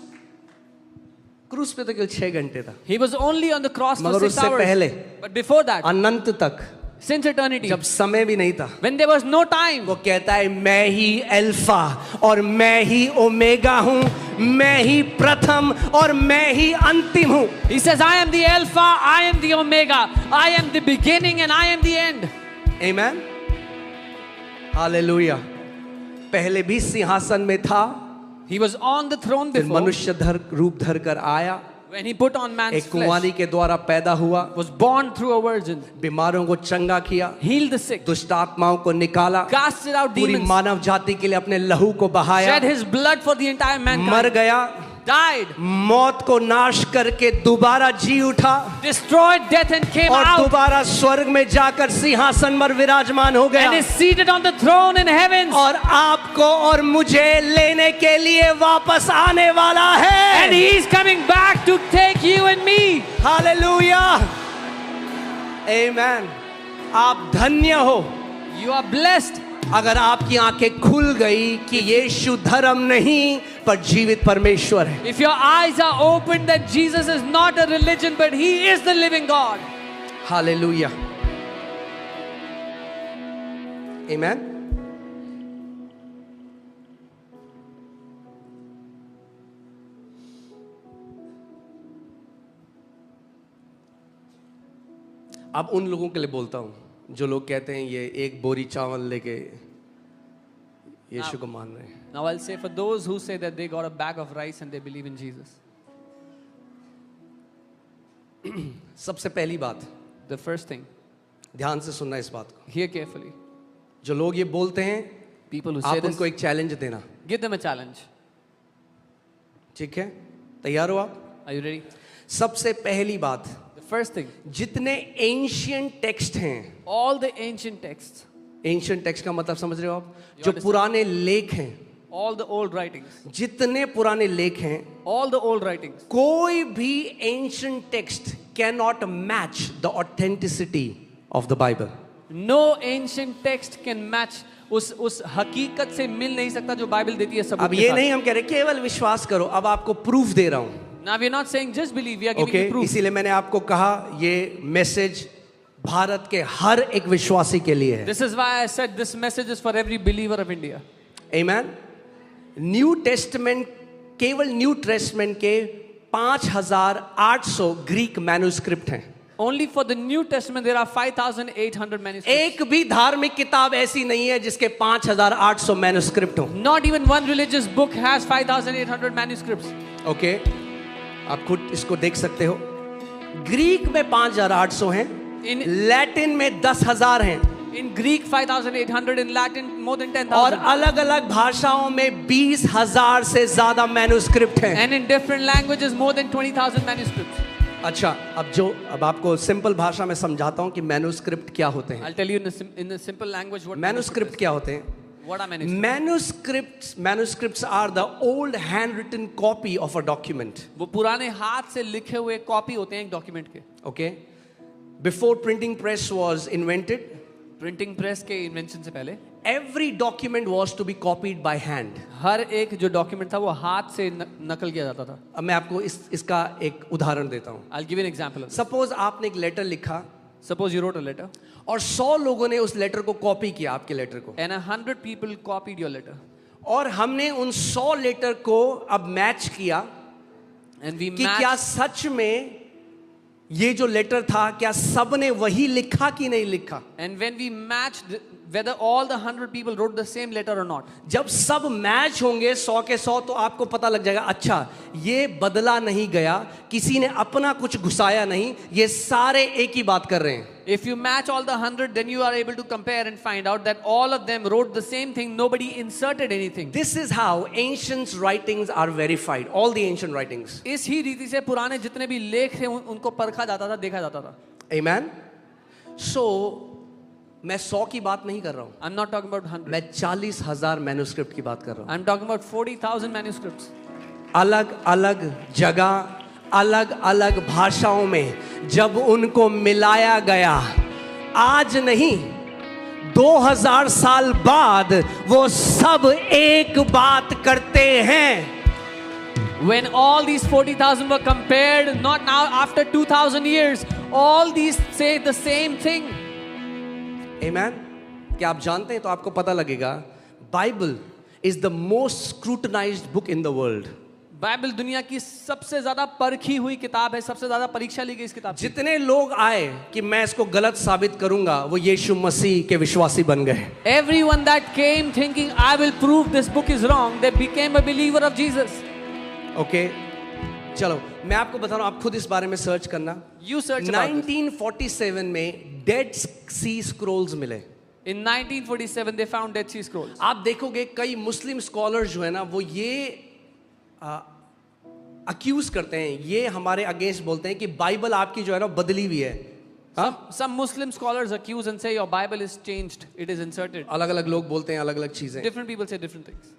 पे तो केवल 6 घंटे था, He was only on the cross for मगर 6 उससे hours. पहले But before that, अनंत तक, since eternity, जब समय भी नहीं था, when there was no time, वो कहता है मैं ही अल्फा और मैं ही ओमेगा हूं, मैं ही प्रथम और मैं ही अंतिम हूं। He says, I am the Alpha, I am the Omega, I am the beginning and I am the end. Amen. Hallelujah. पहले भी सिंहासन में था, He was on the throne फिर before. मनुष्य रूप धर कर आया, When He put on man's एक कुंवारी flesh, के द्वारा पैदा हुआ, was born through a virgin, बीमारों को चंगा किया, healed the sick, दुष्ट आत्माओं को निकाला, casted out पूरी demons, मानव जाति के लिए अपने लहू को बहाया, shed His blood for the entire मर mankind, गया, died, मौत को नाश करके दोबारा जी उठा destroyed death and came और out दोबारा स्वर्ग में जाकर सिंहासन पर विराजमान हो गया and is seated on the throne in heavens. और आपको और मुझे लेने के लिए वापस आने वाला है। And He is coming back to take you and me. Hallelujah. Amen. आप धन्य हो। You are blessed. अगर आपकी आंखें खुल गई कि यीशु धर्म नहीं पर जीवित परमेश्वर है, If your eyes are open that Jesus is not a religion but he is the living God. Hallelujah, amen. अब उन लोगों के लिए बोलता हूं जो लोग कहते हैं ये एक बोरी चावल लेके यीशु को मान रहे हैं। Now I'll say for those who say that they got a bag of rice and they believe in Jesus. सबसे पहली बात, The first thing, ध्यान से सुनना इस बात को, hear carefully. जो लोग ये बोलते हैं People who say आप this, उनको एक चैलेंज देना, give them a challenge. ठीक है? तैयार हो आप? Are you ready? सबसे पहली बात, The first thing, जितने एंशियंट टेक्स्ट हैं, all the ancient texts, ancient text का मतलब समझ रहे हो आप? You जो understand? पुराने लेख हैं, all the old writings, जितने पुराने लेख हैं, all the old writings, कोई भी ancient text can not match the authenticity of the Bible. no ancient text can match उस हकीकत से मिल नहीं सकता जो बाइबल देती है सब। अब ये नहीं हम कह रहे केवल विश्वास करो, अब आपको प्रूफ दे रहा हूं। Now we are not saying just believe, we are giving okay, you proof. इसीलिए मैंने आपको कहा ये मैसेज भारत के हर एक विश्वासी के लिए है। This is why I said this message is for every believer of India. Amen. New testament, केवल न्यू टेस्टमेंट के 5800 ग्रीक मैन्युस्क्रिप्ट हैं। Only for the New Testament there are 5,800 manuscripts. एक भी धार्मिक किताब ऐसी नहीं है जिसके 5800 मैन्युस्क्रिप्ट हो। Not even one religious book has 5,800 manuscripts. Okay, आप खुद इसको देख सकते हो। ग्रीक में 5800 हैं, लैटिन में 10,000 हैं, In Greek 5,800, in Latin more than 10,000. और अलग अलग भाषाओं में 20,000 से ज्यादा मैन्युस्क्रिप्ट हैं। And in different languages more than 20,000 manuscripts. अच्छा, अब आपको सिंपल भाषा में समझाता हूं कि मैन्युस्क्रिप्ट क्या होते हैं। I'll tell you in a simple language what manuscript क्या होते हैं? What are manuscripts? Manuscripts are the old handwritten copy of a document. वो पुराने हाथ से लिखे हुए कॉपी होते हैं एक डॉक्यूमेंट के। Okay, before printing press was invented, printing press के इन्वेंशन से पहले every document was to be copied by hand. हर एक जो डॉक्यूमेंट था वो हाथ से नकल किया जाता था। अब मैं आपको इसका एक उदाहरण देता हूं। I'll give you an example of this. Suppose आपने एक लेटर लिखा Suppose you wrote a letter और 100 लोगों ने उस लेटर को कॉपी किया, आपके लेटर को, and 100 people copied your letter और हमने उन 100 लेटर को अब मैच किया and we कि क्या matched, सच में ये जो लेटर था क्या सबने वही लिखा कि नहीं लिखा। and when we matched whether all the 100 people wrote the same letter or not. जब सब मैच होंगे 100 के 100 तो आपको पता लग जाएगा, अच्छा ये बदला नहीं गया, किसी ने अपना कुछ घुसाया नहीं, ये सारे एक ही बात कर रहे हैं। If you match all the 100, then you are able to compare and find out that all of them wrote the same thing. Nobody inserted anything. This is how ancient writings are verified. All the ancient writings. इस ही रीति से पुराने जितने भी लेख थे उनको परखा जाता था, देखा जाता था। Amen. So मैं 100 की बात नहीं कर रहा हूँ, I'm not talking about 100. मैं 40,000 मैन्युस्क्रिप्ट की बात कर रहा हूँ। I'm talking about 40,000 manuscripts. अलग अलग जगह, अलग अलग भाषाओं में जब उनको मिलाया गया, आज नहीं 2000 साल बाद वो सब एक बात करते हैं। When all these 40,000 were compared, not now after 2,000 years, all these say the same thing. Amen. क्या आप जानते हैं, तो आपको पता लगेगा, Bible is the most scrutinised book in the world. Bible दुनिया की सबसे ज्यादा परखी हुई किताब है, सबसे ज्यादा परीक्षा ली गई इस किताब की। जितने लोग आए कि मैं इसको गलत साबित करूंगा, वो यीशु मसीह के विश्वासी बन गए। Everyone that came thinking I will prove this book is wrong, they became a believer of Jesus. Okay, चलो मैं आपको बता रहा हूं, आप खुद इस बारे में सर्च करना। You search about this. 1947 में डेड सी स्क्रॉल्स मिले। In 1947 they found Dead Sea Scrolls. आप देखोगे कई मुस्लिम स्कॉलर जो है ना, वो ये अक्यूज करते हैं, ये हमारे अगेंस्ट बोलते हैं कि बाइबल आपकी जो है ना बदली हुई है। हाँ, Some Muslim scholars accuse and say your Bible is changed, it is inserted. अलग अलग लोग बोलते हैं अलग अलग चीजें। Different people say different things.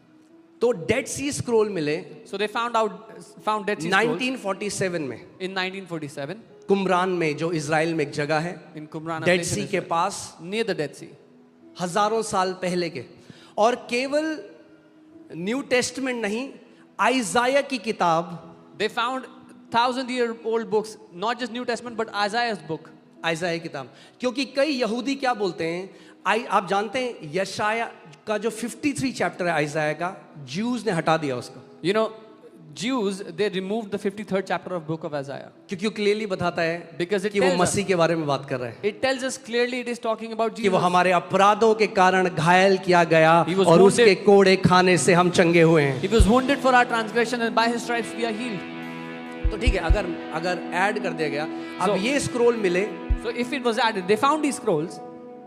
तो डेड सी स्क्रॉल मिले So they found Dead Sea Scrolls 1947 में, in 1947 कुमरान में, जो इजराइल में एक जगह है, in Qumran, a dead place in सी के Israel, pass. near the Dead Sea. हजारों साल पहले के। और केवल न्यू टेस्टमेंट नहीं, आइजाया की किताब, They found 1,000-year-old books, not just New Testament, but Isaiah's book. आइजाया की किताब। क्योंकि कई यहूदी क्या बोलते हैं, आप जानते हैं यशाया का जो 53 चैप्टर है आइजाया का, ज्यूज ने हटा दिया उसको। You know, Jews, they removed the 53rd chapter of book of Isaiah. क्योंकि वो क्लियरली बताता है Because it कि वो tells us- मसीह के बारे में बात कर रहा है, It tells us clearly it is talking about कि Jesus. वो हमारे अपराधों के कारण घायल किया गया He was और wounded. उसके कोड़े खाने से हम चंगे हुए हैं। He was wounded for our transgression and by his stripes we are healed. तो ठीक है, अगर ऐड कर दिया गया, अब So- ये स्क्रॉल मिले So if it was added, they found these scrolls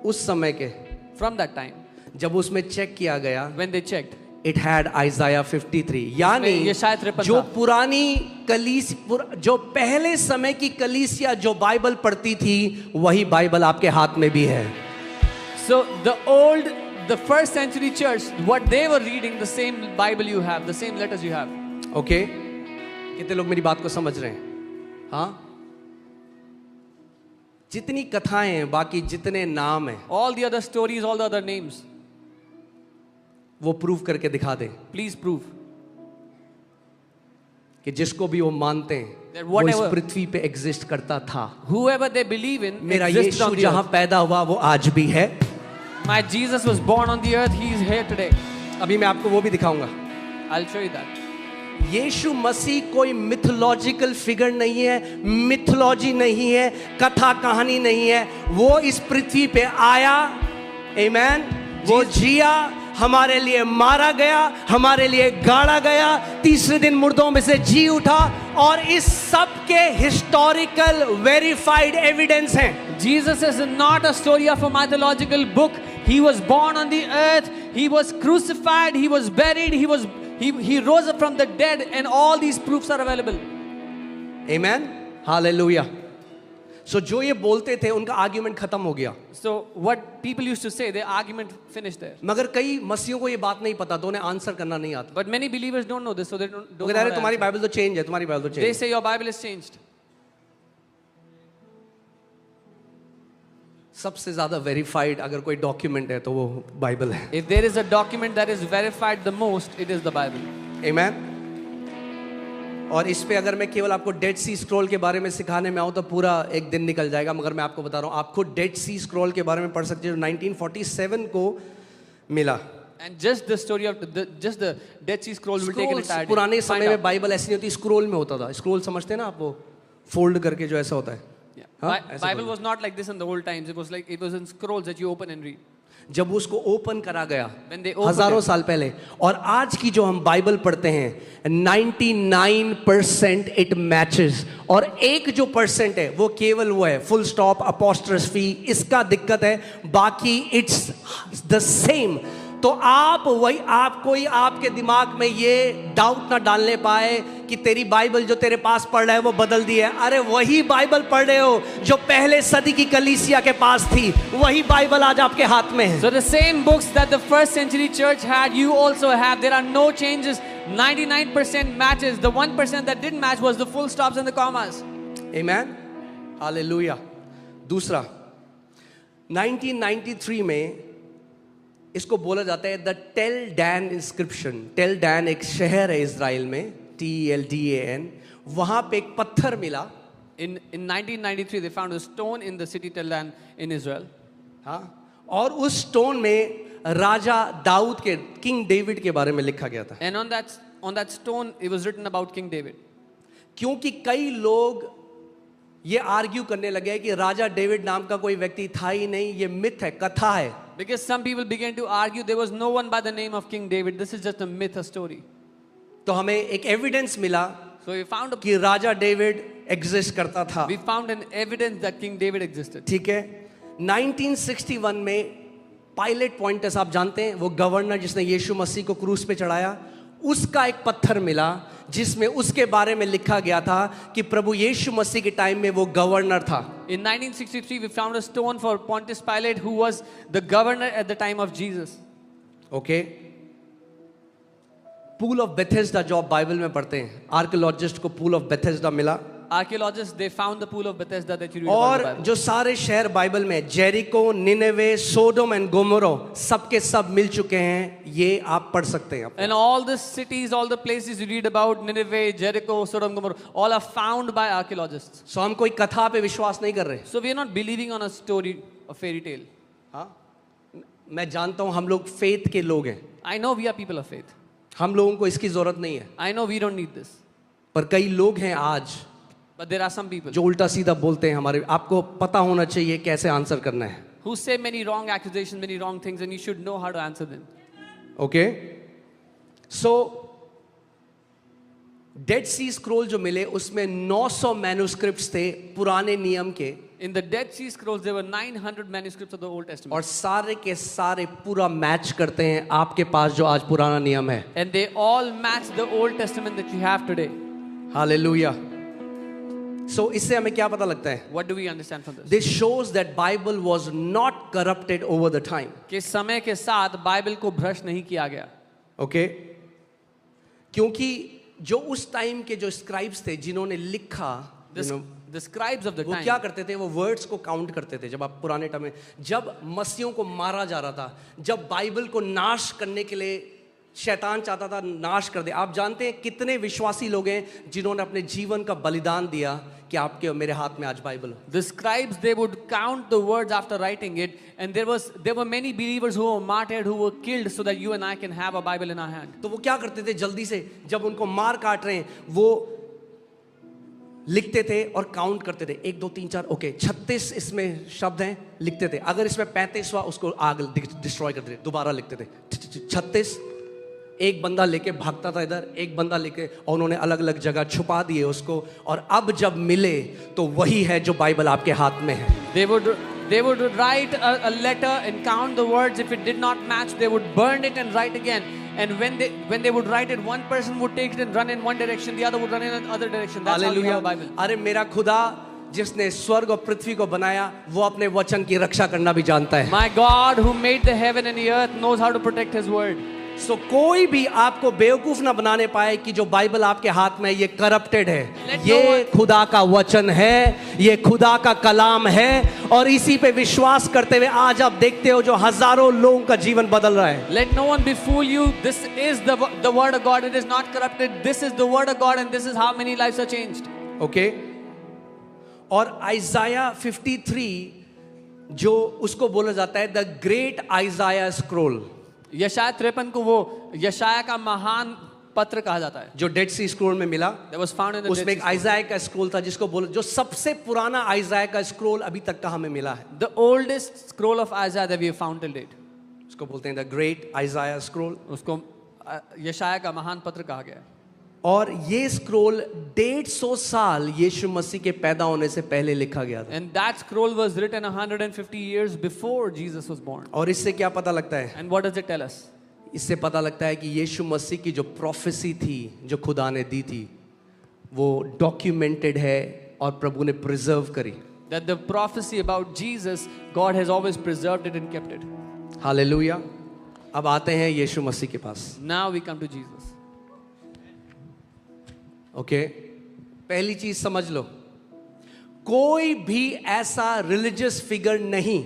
उस समय के, from that time जब उसमें चेक किया गया, when they checked. It had आइजाया 53, यानी यशाया 53 जो था। पुरानी जो पहले समय की कलीसिया जो बाइबल पढ़ती थी, वही बाइबल आपके हाथ में भी है। So the first century church, what they were reading, the same Bible you have, the same letters you have. Okay, कितने लोग मेरी बात को समझ रहे हैं? हाँ, जितनी कथाएं हैं, बाकी जितने नाम हैं, All the other stories, all the other names, वो प्रूव करके दिखा दे please prove कि जिसको भी वो मानते हैं that वो इस whatever- पृथ्वी पे एग्जिस्ट करता था। whoever they believe in मेरा exists यीशु on the जहां earth. पैदा हुआ वो आज भी है। My Jesus was born on the earth, he is here today. अभी मैं आपको वो भी दिखाऊंगा। I'll show you that. यीशु मसीह कोई मिथोलॉजिकल फिगर नहीं है, मिथोलॉजी नहीं है, कथा कहानी नहीं है। वो इस पृथ्वी पे आया, आमेन, वो जिया, हमारे लिए मारा गया, हमारे लिए गाड़ा गया, तीसरे दिन मुर्दों में से जी उठा, और इस सब के हिस्टोरिकल वेरीफाइड एविडेंस हैं। Jesus is not a story of a mythological book. He was born on the earth, he was crucified, he was buried, he rose up from the dead, and all these proofs are available. Amen, hallelujah. So जो ये बोलते थे उनका argument खत्म हो गया। So what people used to say, the argument finished there. मगर कई मसीहों को ये बात नहीं पता, तो उन्हें आंसर करना नहीं आता। But many believers don't know this, so they don't वो know कहते how हैं to तुम्हारी answer. बाइबल तो चेंज है, तुम्हारी बाइबल तो They change. say your Bible is changed. सबसे ज्यादा वेरीफाइड अगर कोई डॉक्यूमेंट है तो वो बाइबल है। If there is a document that is verified the most, it is the Bible. आमेन। और इस पे अगर मैं केवल आपको डेड सी स्क्रॉल के बारे में सिखाने में आऊँ तो पूरा एक दिन निकल जाएगा, मगर मैं आपको बता रहा हूँ, आप खुद डेड सी स्क्रॉल के बारे में पढ़ सकते हो, 1947 को मिला। And just the story of just the Dead Sea Scrolls will take an entire day. पुराने Find समय में out. बाइबल ऐसी नहीं होती, स्क्रॉल में होता था। स्क्रॉल समझते हैं ना आप, वो फोल्ड करके जो ऐसा होता है। Yeah. हाँ, ऐसा Bible बोलो। was not like this in the old times. It was in scrolls that you open and read. जब उसको ओपन करा गया When they opened हजारों it. साल पहले, और आज की जो हम बाइबल पढ़ते हैं 99% इट मैचेस, और एक जो परसेंट है वो केवल वो है फुल स्टॉप अपोस्ट्रोफी, इसका दिक्कत है, बाकी इट्स द सेम। तो आप वही, आप कोई आपके दिमाग में ये डाउट ना डालने पाए कि तेरी बाइबल जो तेरे पास पढ़ रहा है वो बदल दी है। अरे वही बाइबल पढ़ रहे हो जो पहले सदी की कलीसिया के पास थी, वही बाइबल आज आपके हाथ में है। So the same books that the first century church had, you also have. There are no changes. 99% matches. The 1% that didn't match was the full stops and the commas. Amen, hallelujah. दूसरा, 1993 में इसको बोला जाता है the Tel Dan inscription. Tel Dan एक शहर है Israel में, TELDAN। वहां पे एक पत्थर मिला। In 1993, they found a stone in the city Tel Dan in Israel. हाँ, और उस स्टोन में राजा दाऊद के, किंग डेविड के बारे में लिखा गया था। And on that stone, it was written about King David. क्योंकि कई लोग ये आर्ग्यू करने लगे कि राजा डेविड नाम का कोई व्यक्ति था ही नहीं, ये मिथ है, कथा है। Because some people began to argue there was no one by the name of King David. This is just a myth, a story. तो हमें एक एविडेंस मिला So we found कि राजा डेविड एग्जिस्ट करता था। we found an evidence that King David existed. ठीक है। 1961 में पायलट पॉइंटस, आप जानते हैं, वो गवर्नर जिसने यीशु मसीह को क्रूस पे चढ़ाया, उसका एक पत्थर मिला जिसमें उसके बारे में लिखा गया था कि प्रभु यीशु मसीह के टाइम में वो गवर्नर था। In 1963, we found a stone for Pontius Pilate, who was the governor at the time of Jesus. Okay. Pool of Bethesda जो आप बाइबल में पढ़ते हैं, आर्कियोलॉजिस्ट को पूल ऑफ बेथेस्डा मिला। Archaeologists, they found the pool of Bethesda that you read about in और the Bible. जो सारे शहर बाइबल में जेरिको, निनेवे, सोडोम एंड गोमोरो सबके सब मिल चुके हैं, ये आप पढ़ सकते हैं। And all the cities, all the places you read about, Nineveh, Jericho, Sodom, Gomorrah, all are found by archaeologists. सो हम कोई कथा पे विश्वास नहीं कर रहे। So we are not believing on a story, a fairy tale. हाँ, मैं जानता हूँ हम लोग फेथ के लोग हैं, I know we are people of faith. हम लोगों को इसकी जरूरत नहीं है, I know we don't need this. पर कई लोग हैं आज But there are some people जो उल्टा सीधा बोलते हैं हमारे, आपको पता होना चाहिए कैसे आंसर करना है। who say many wrong accusations, many wrong things, and you should know how to answer them. Okay, so Dead Sea scroll जो मिले उसमें 900 मैन्युस्क्रिप्ट्स थे पुराने नियम के, In the Dead Sea Scrolls, there were 900 manuscripts of the Old Testament. और सारे के सारे पूरा मैच करते हैं आपके पास जो आज पुराना नियम है। And they all match the Old Testament that you have today. Hallelujah. So इससे हमें क्या पता लगता है? What do we understand from this? This shows that Bible was not corrupted over the time. कि समय के साथ बाइबल को भ्रष्ट नहीं किया गया। ओके, क्योंकि जो उस टाइम के जो स्क्राइब्स थे जिन्होंने लिखा, The scribes of the वो time, क्या करते थे? वो वर्ड्स को काउंट करते थे। जब आप पुराने टाइम में जब मसीहों को मारा जा रहा था, जब बाइबल को नाश करने के लिए शैतान चाहता था नाश कर दे, आप जानते हैं कितने विश्वासी लोग हैं जिन्होंने अपने जीवन का बलिदान दिया कि आपके और मेरे हाथ में आज बाइबल हो। the scribes, they would count the words after writing it, and there were many believers who were martyred, who were killed, so that you and I can have a Bible in our hand. तो वो क्या करते थे? जल्दी से जब उनको मार काट रहे हैं वो लिखते थे और काउंट करते थे, 1 2 3 4, ओके 36 इसमें शब्द हैं, लिखते थे। अगर इसमें 35 हुआ उसको आग डिस्ट्रॉय करते थे, दोबारा लिखते थे 36। एक बंदा लेके भागता था इधर, एक बंदा लेके, और उन्होंने अलग अलग जगह छुपा दिए उसको, और अब जब मिले तो वही है जो बाइबल आपके हाथ में है। They would write a letter and count the words. If it did not match, they would burn it and write again. And when they would write it, one person would take it and run in one direction, the other would run in another direction. That's how we have a Bible. अरे मेरा खुदा जिसने स्वर्ग और पृथ्वी को बनाया वो अपने वचन की रक्षा करना भी जानता है। My God who made the heaven and the earth knows how to protect His word. सो कोई भी आपको बेवकूफ ना बनाने पाए कि जो बाइबल आपके हाथ में ये करप्टेड है। ये खुदा का वचन है, ये खुदा का कलाम है, और इसी पे विश्वास करते हुए आज आप देखते हो जो हजारों लोगों का जीवन बदल रहा है। Let no one befool you. This is the word of God. It is not corrupted. This is the word of God, and this is how many lives are changed. Okay, और आइजाया 53 जो उसको बोला जाता है द ग्रेट आइजाया स्क्रोल, यशाया 53 को वो यशाया का महान पत्र कहा जाता है, जो डेड सी स्क्रोल में मिला। that was found in the उसमें एक आइजाया का स्क्रोल था जिसको बोल, जो सबसे पुराना आइजाया का स्क्रोल अभी तक का हमें मिला है। the oldest scroll of Isaiah that we have found till date. उसको बोलते हैं द ग्रेट आइजाया स्क्रोल, उसको यशाया का महान पत्र कहा गया है। और ये स्क्रोल 150 साल यीशु मसीह के पैदा होने से पहले लिखा गया था। And that scroll was written 150 years before Jesus was born. और इससे क्या पता लगता है? And what does it tell us? इससे पता लगता है कि यीशु मसीह की जो प्रोफेसी थी जो खुदा ने दी थी वो डॉक्यूमेंटेड है और प्रभु ने प्रिजर्व करी। That the prophecy about Jesus, God has always preserved it and kept it. Hallelujah. अब आते हैं यीशु मसीह के पास। Now we come to Jesus. Okay, पहली चीज समझ लो, कोई भी ऐसा रिलीजियस फिगर नहीं,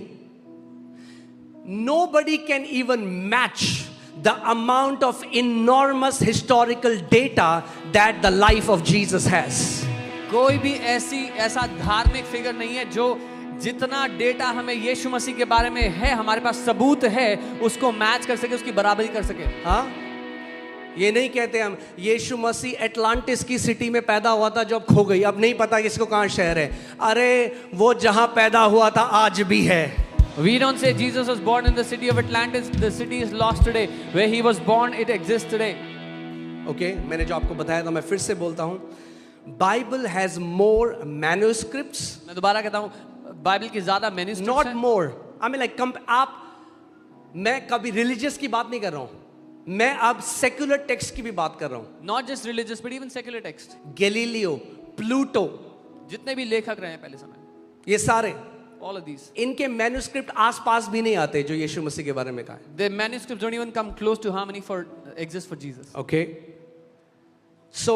nobody can even match the amount of enormous historical data that the life of Jesus has. कोई भी ऐसा धार्मिक फिगर नहीं है जो जितना डेटा हमें यीशु मसीह के बारे में है, हमारे पास सबूत है, उसको मैच कर सके, उसकी बराबरी कर सके। हाँ, ये नहीं कहते हम यीशु मसीह एटलांटिस की सिटी में पैदा हुआ था जो अब खो गई, अब नहीं पता किसको कहाँ शहर है। अरे वो जहाँ पैदा हुआ था आज भी है। We don't say Jesus was born in the city of Atlantis. The city is lost today. Where he was born, it exists today. Okay, मैंने जो आपको बताया था मैं फिर से बोलता हूँ, बाइबल हैज मोर मैन्युस्क्रिप्ट्स। मैं दोबारा कहता हूँ, बाइबल की ज्यादा मैन्युस्क्रिप्ट्स नॉट हैं। मोर, आई मीन लाइक आप, मैं कभी रिलीजियस की बात नहीं कर रहा हूँ, मैं अब सेक्युलर टेक्स्ट की भी बात कर रहा हूँ। Not just religious, but even secular text. Galileo, Pluto, जितने भी लेखक रहे हैं पहले समय, ये सारे, all of these, इनके मैन्युस्क्रिप्ट आसपास भी नहीं आते जो यीशु मसीह के बारे में कहा है। their manuscripts don't even come close to how many exist for Jesus. Okay, so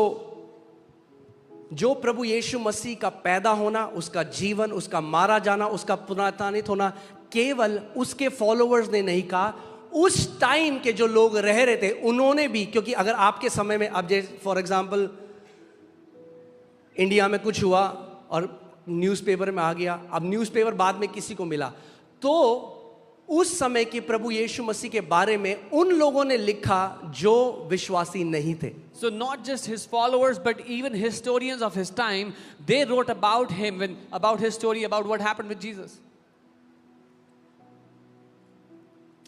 जो प्रभु यीशु मसीह का पैदा होना, उसका जीवन, उसका मारा जाना, उसका पुनरुत्थानित होना केवल उसके फॉलोअर्स ने नहीं कहा, उस टाइम के जो लोग रह रहे थे उन्होंने भी। क्योंकि अगर आपके समय में, अब जैसे फॉर एग्जांपल इंडिया में कुछ हुआ और न्यूज़पेपर में आ गया, अब न्यूज़पेपर बाद में किसी को मिला, तो उस समय के प्रभु यीशु मसीह के बारे में उन लोगों ने लिखा जो विश्वासी नहीं थे। So not just his followers, but even historians of his time, they wrote about him, about his story, about what happened with Jesus.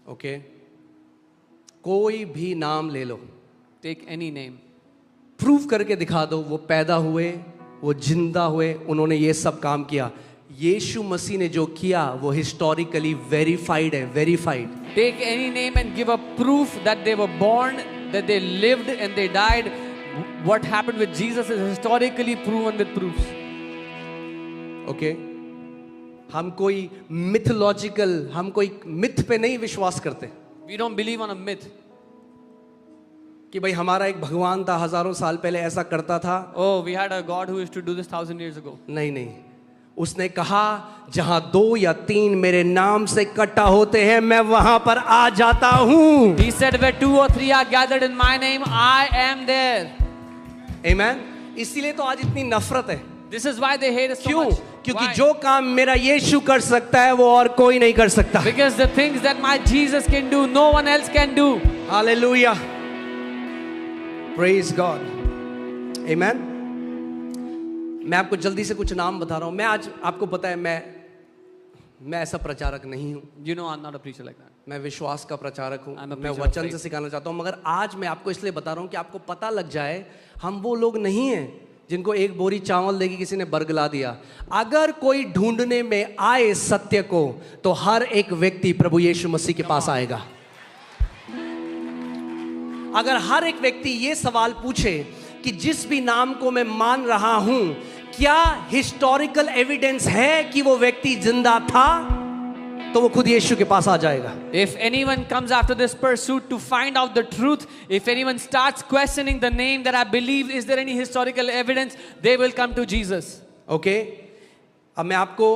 Okay, कोई भी नाम ले लो, Take any name. प्रूव करके दिखा दो वो पैदा हुए, वो जिंदा हुए, उन्होंने ये सब काम किया। यीशु मसीह ने जो किया वो हिस्टोरिकली वेरीफाइड है, verified. Take any name and give a proof that they were born, that they lived and they died. What happened with Jesus is historically proven with proofs. Okay, हम कोई मिथोलॉजिकल, हम कोई myth पे नहीं विश्वास करते We don't believe on a myth. कि भाई हमारा एक भगवान था, हजारों साल पहले ऐसा करता था। Oh, we had a God who used to do this 1,000 years ago. नहीं नहीं, उसने कहा जहां 2 या 3 मेरे नाम से इकट्ठा होते हैं मैं वहां पर आ जाता हूं। He said, where 2 or 3 are gathered in my name, I am there. आमेन। इसीलिए तो आज इतनी नफरत है। This is why they hate us so क्यों? much. क्योंकि Why? जो काम मेरा यीशु कर सकता है वो और कोई नहीं कर सकता। Because the things that my Jesus can do, no one else can do. Hallelujah, praise God, amen. मैं आपको जल्दी से कुछ नाम बता रहा हूं। मैं आज, आपको पता है मैं ऐसा प्रचारक नहीं हूं, You know I'm not a preacher like that. मैं विश्वास का प्रचारक हूं, I'm a मैं preacher of वचन faith. से सिखाना चाहता हूं। मगर आज मैं आपको इसलिए बता रहा हूं कि आपको पता लग जाए हम वो लोग नहीं हैं जिनको एक बोरी चावल देके किसी ने बरगला दिया। अगर कोई ढूंढने में आए सत्य को, तो हर एक व्यक्ति प्रभु यीशु मसीह के पास आएगा। अगर हर एक व्यक्ति ये सवाल पूछे कि जिस भी नाम को मैं मान रहा हूं, क्या हिस्टोरिकल एविडेंस है कि वो व्यक्ति जिंदा था, तो वो खुद यीशु के पास आ जाएगा। If anyone comes after this pursuit to find out the truth, if anyone starts questioning the name that I believe, is there any historical evidence, they will come to Jesus. Okay, अब मैं आपको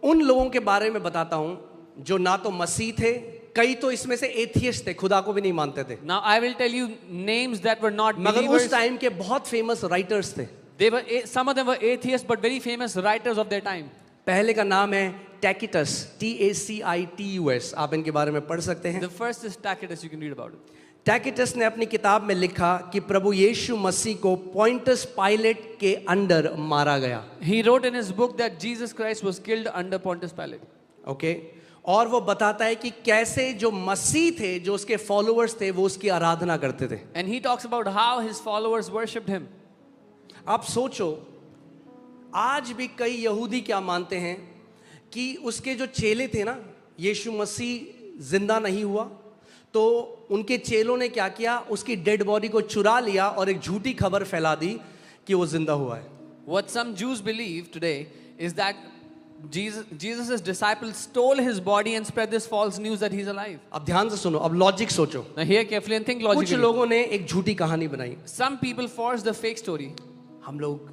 उन लोगों के बारे में बताता हूं जो ना तो मसीह थे, कई तो इसमें से एथियस्ट थे, खुदा को भी नहीं मानते थे, Now I will tell you names that were not मगर उस believers. टाइम के बहुत फेमस राइटर्स थे। They were, some of them were atheists, but very famous writers of their time. पहले का नाम है टैकिटस, TACITUS। आप इनके बारे में पढ़ सकते हैं। The first is Tacitus, you can read about it. टैकिटस ने अपनी किताब में लिखा कि प्रभु यीशु मसीह को पॉन्टस पाइलेट के अंडर मारा गया। He wrote in his book that Jesus Christ was killed under Pontius Pilate. Okay, और वो बताता है कि कैसे जो मसीह थे, जो उसके फॉलोअर्स थे, वो उसकी आराधना करते थे। And he talks about how his followers worshipped him. आप सोचो, आज भी कई यहूदी क्या मानते हैं कि उसके जो चेले थे ना, यीशु मसीह जिंदा नहीं हुआ, तो उनके चेलों ने क्या किया, उसकी डेड बॉडी को चुरा लिया और एक झूठी खबर फैला दी कि वो जिंदा हुआ है। What some Jews believe today is that Jesus' disciples stole his body and spread this false news that he's alive. अब ध्यान से सुनो, अब लॉजिक सोचो। Now hear carefully and think कुछ logically. लोगों ने एक झूठी कहानी बनाई, Some people force the fake story. हम लोग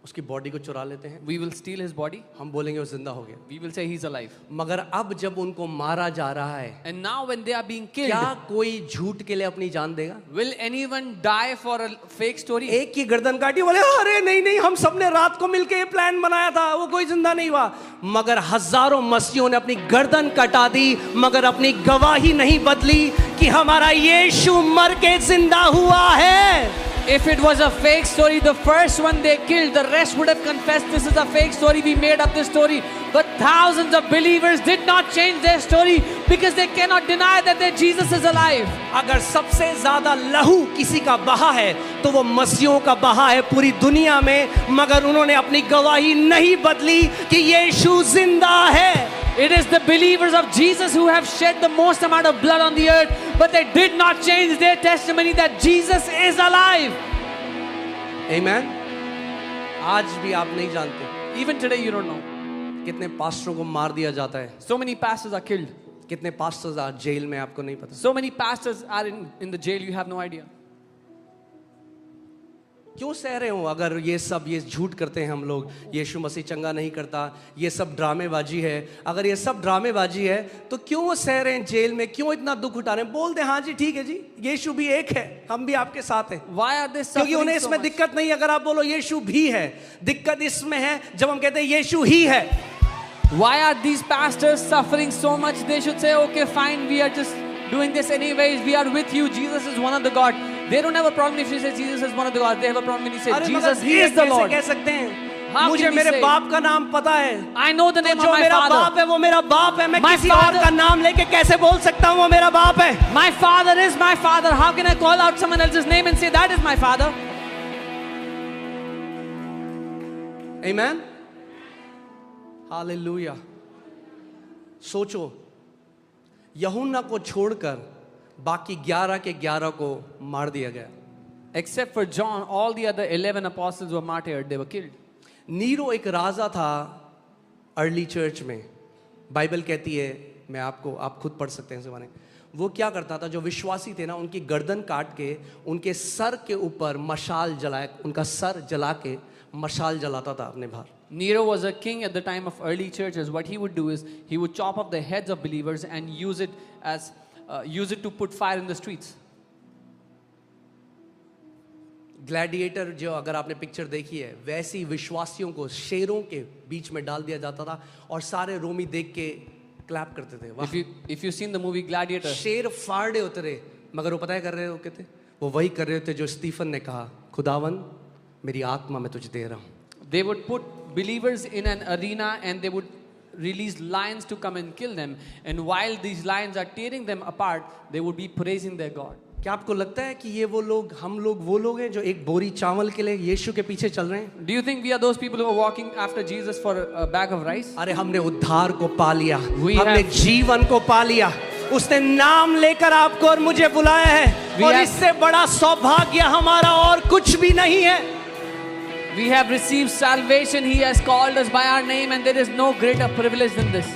उसकी बॉडी को चुरा लेते हैं, We will steal his body. हम बोलेंगे वो जिंदा हो गया। We will say he's alive. मगर अब जब उनको मारा जा रहा है, And now when they are being killed, क्या कोई झूठ के लिए अपनी जान देगा? will anyone die for a fake story? एक की गर्दन काटी, बोले अरे नहीं नहीं, हम सबने रात को मिलके ये प्लान बनाया था, वो कोई जिंदा नहीं हुआ। मगर हजारों मसीहों ने अपनी गर्दन कटा दी, मगर अपनी गवाही नहीं बदली कि हमारा यीशु मर के जिंदा हुआ है। If it was a fake story, the first one they killed, the rest would have confessed this is a fake story, we made up this story. But thousands of believers did not change their story because they cannot deny that their Jesus is alive. अगर सबसे ज्यादा लहू किसी का बहा है तो वो मसीहों का बहा है पूरी दुनिया में, मगर उन्होंने अपनी गवाही नहीं बदली कि यीशु जिंदा है। It is the believers of Jesus who have shed the most amount of blood on the earth, but they did not change their testimony that Jesus is alive. आमेन। आज भी आप नहीं जानते Even today you don't know. कितने पास्टरों को मार दिया जाता है, So many pastors are killed. कितने पास्टर्स आज जेल में, आपको नहीं पता। So many pastors are in the jail, you have no idea. क्यों सह रहे हो? अगर ये झूठ करते हैं हम लोग, यीशु मसीह चंगा नहीं करता, ये सब ड्रामेबाजी है, अगर ये सब ड्रामेबाजी है तो क्यों वो सह रहे हैं जेल में, क्यों इतना दुख उठा रहे हैं? बोल दे हाँ जी ठीक है जी, यीशु भी एक है, हम भी आपके साथ हैं। Why are they क्योंकि suffering उन्हें so इसमें much? दिक्कत नहीं। अगर आप बोलो यीशु भी है, दिक्कत इसमें है जब हम कहते हैं यीशु ही है। Why are these pastors suffering so much? They should say, okay, fine, we are just doing this anyways. We are with you. Jesus is one of the God. They don't have a problem if you say Jesus is one of the God. They have a problem when you say अरे Jesus मगर ये is the कैसे Lord. कह सकते हैं? How मुझे can we मेरे say? बाप का नाम पता है। I know the name जो of my मेरा father. बाप है वो मेरा बाप है। मैं My किसी father- और का नाम लेके कैसे बोल सकता हूँ वो मेरा बाप है? My father is my father. How can I call out someone else's name and say that is my father? Amen? Hallelujah. सोचो, यूहन्ना को छोड़कर बाकी 11 के 11 को मार दिया गया। Except for John, all the other 11 apostles were martyred. They were killed. Nero एक राजा था अर्ली चर्च में। बाइबल कहती है, आप खुद पढ़ सकते हैं इस बारे में। वो क्या करता था, जो विश्वासी थे ना, उनकी गर्दन काट के उनके सर के ऊपर मशाल जलाए, उनका सर जला के मशाल जलाता था अपने बाहर। Nero was a king at the time of early churches. What he would do is he would chop off the heads of believers and use it to put fire in the streets. Gladiator जो अगर आपने picture देखी है, वैसी विश्वासियों को शेरों के बीच में डाल दिया जाता था और सारे रोमी देख के क्लैप करते थे। वाह! If you've seen the movie Gladiator, शेर फाड़े उतरे, मगर वो पता है कर रहे होते थे, वो वही कर रहे थे जो स्टीफन ने कहा, खुदावन मेरी आत्मा मैं तुझे दे रहा हूँ। they would put believers in an arena and they would release lions to come and kill them. And while these lions are tearing them apart, they would be praising their God. क्या आपको लगता है कि ये वो लोग, हम लोग वो लोग हैं जो एक बोरी चावल के लिए यीशु के पीछे चल रहे हैं? Do you think we are those people who are walking after Jesus for a bag of rice? अरे हमने उद्धार को पा लिया, We हमने have- जीवन को पा लिया। उसने नाम लेकर आपको और मुझे बुलाया है, We और have- इससे बड़ा सौभाग्य हमारा और कुछ भी नहीं है। We have received salvation. He has called us by our name, and there is no greater privilege than this.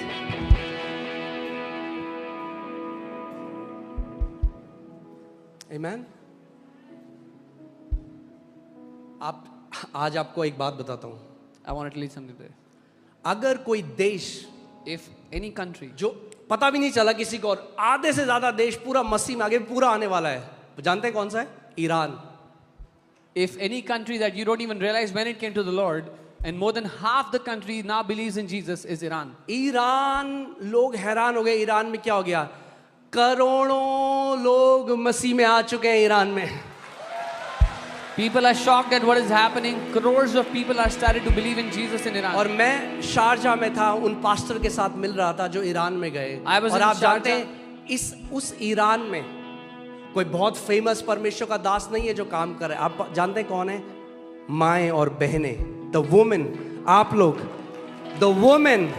Amen? आज आपको एक बात बताता हूँ। I want to tell you something today. अगर कोई देश If any country, जो पता भी नहीं चला किसी को, और आधे से ज्यादा देश पूरा मसीह में आगे पूरा आने वाला है, जानते हैं कौन सा है? Iran. if any country that you don't even realize when it came to the Lord, and more than half the country now believes in Jesus, is Iran. Iran, लोग हैरान हो गए। ईरान में क्या हो गया? करोड़ों लोग मसीह में आ चुके हैं ईरान में। People are shocked at what is happening. Crores of people are started to believe in Jesus in Iran. और मैं शारजा में था, उन पास्टर के साथ मिल रहा था जो ईरान में गए। I was और in आप जानते Sharjah. हैं उस ईरान में कोई बहुत फेमस परमेश्वर का दास नहीं है जो काम कर रहा है। आप जानते हैं कौन है? माएं और बहनें, द वुमेन, आप लोग, the women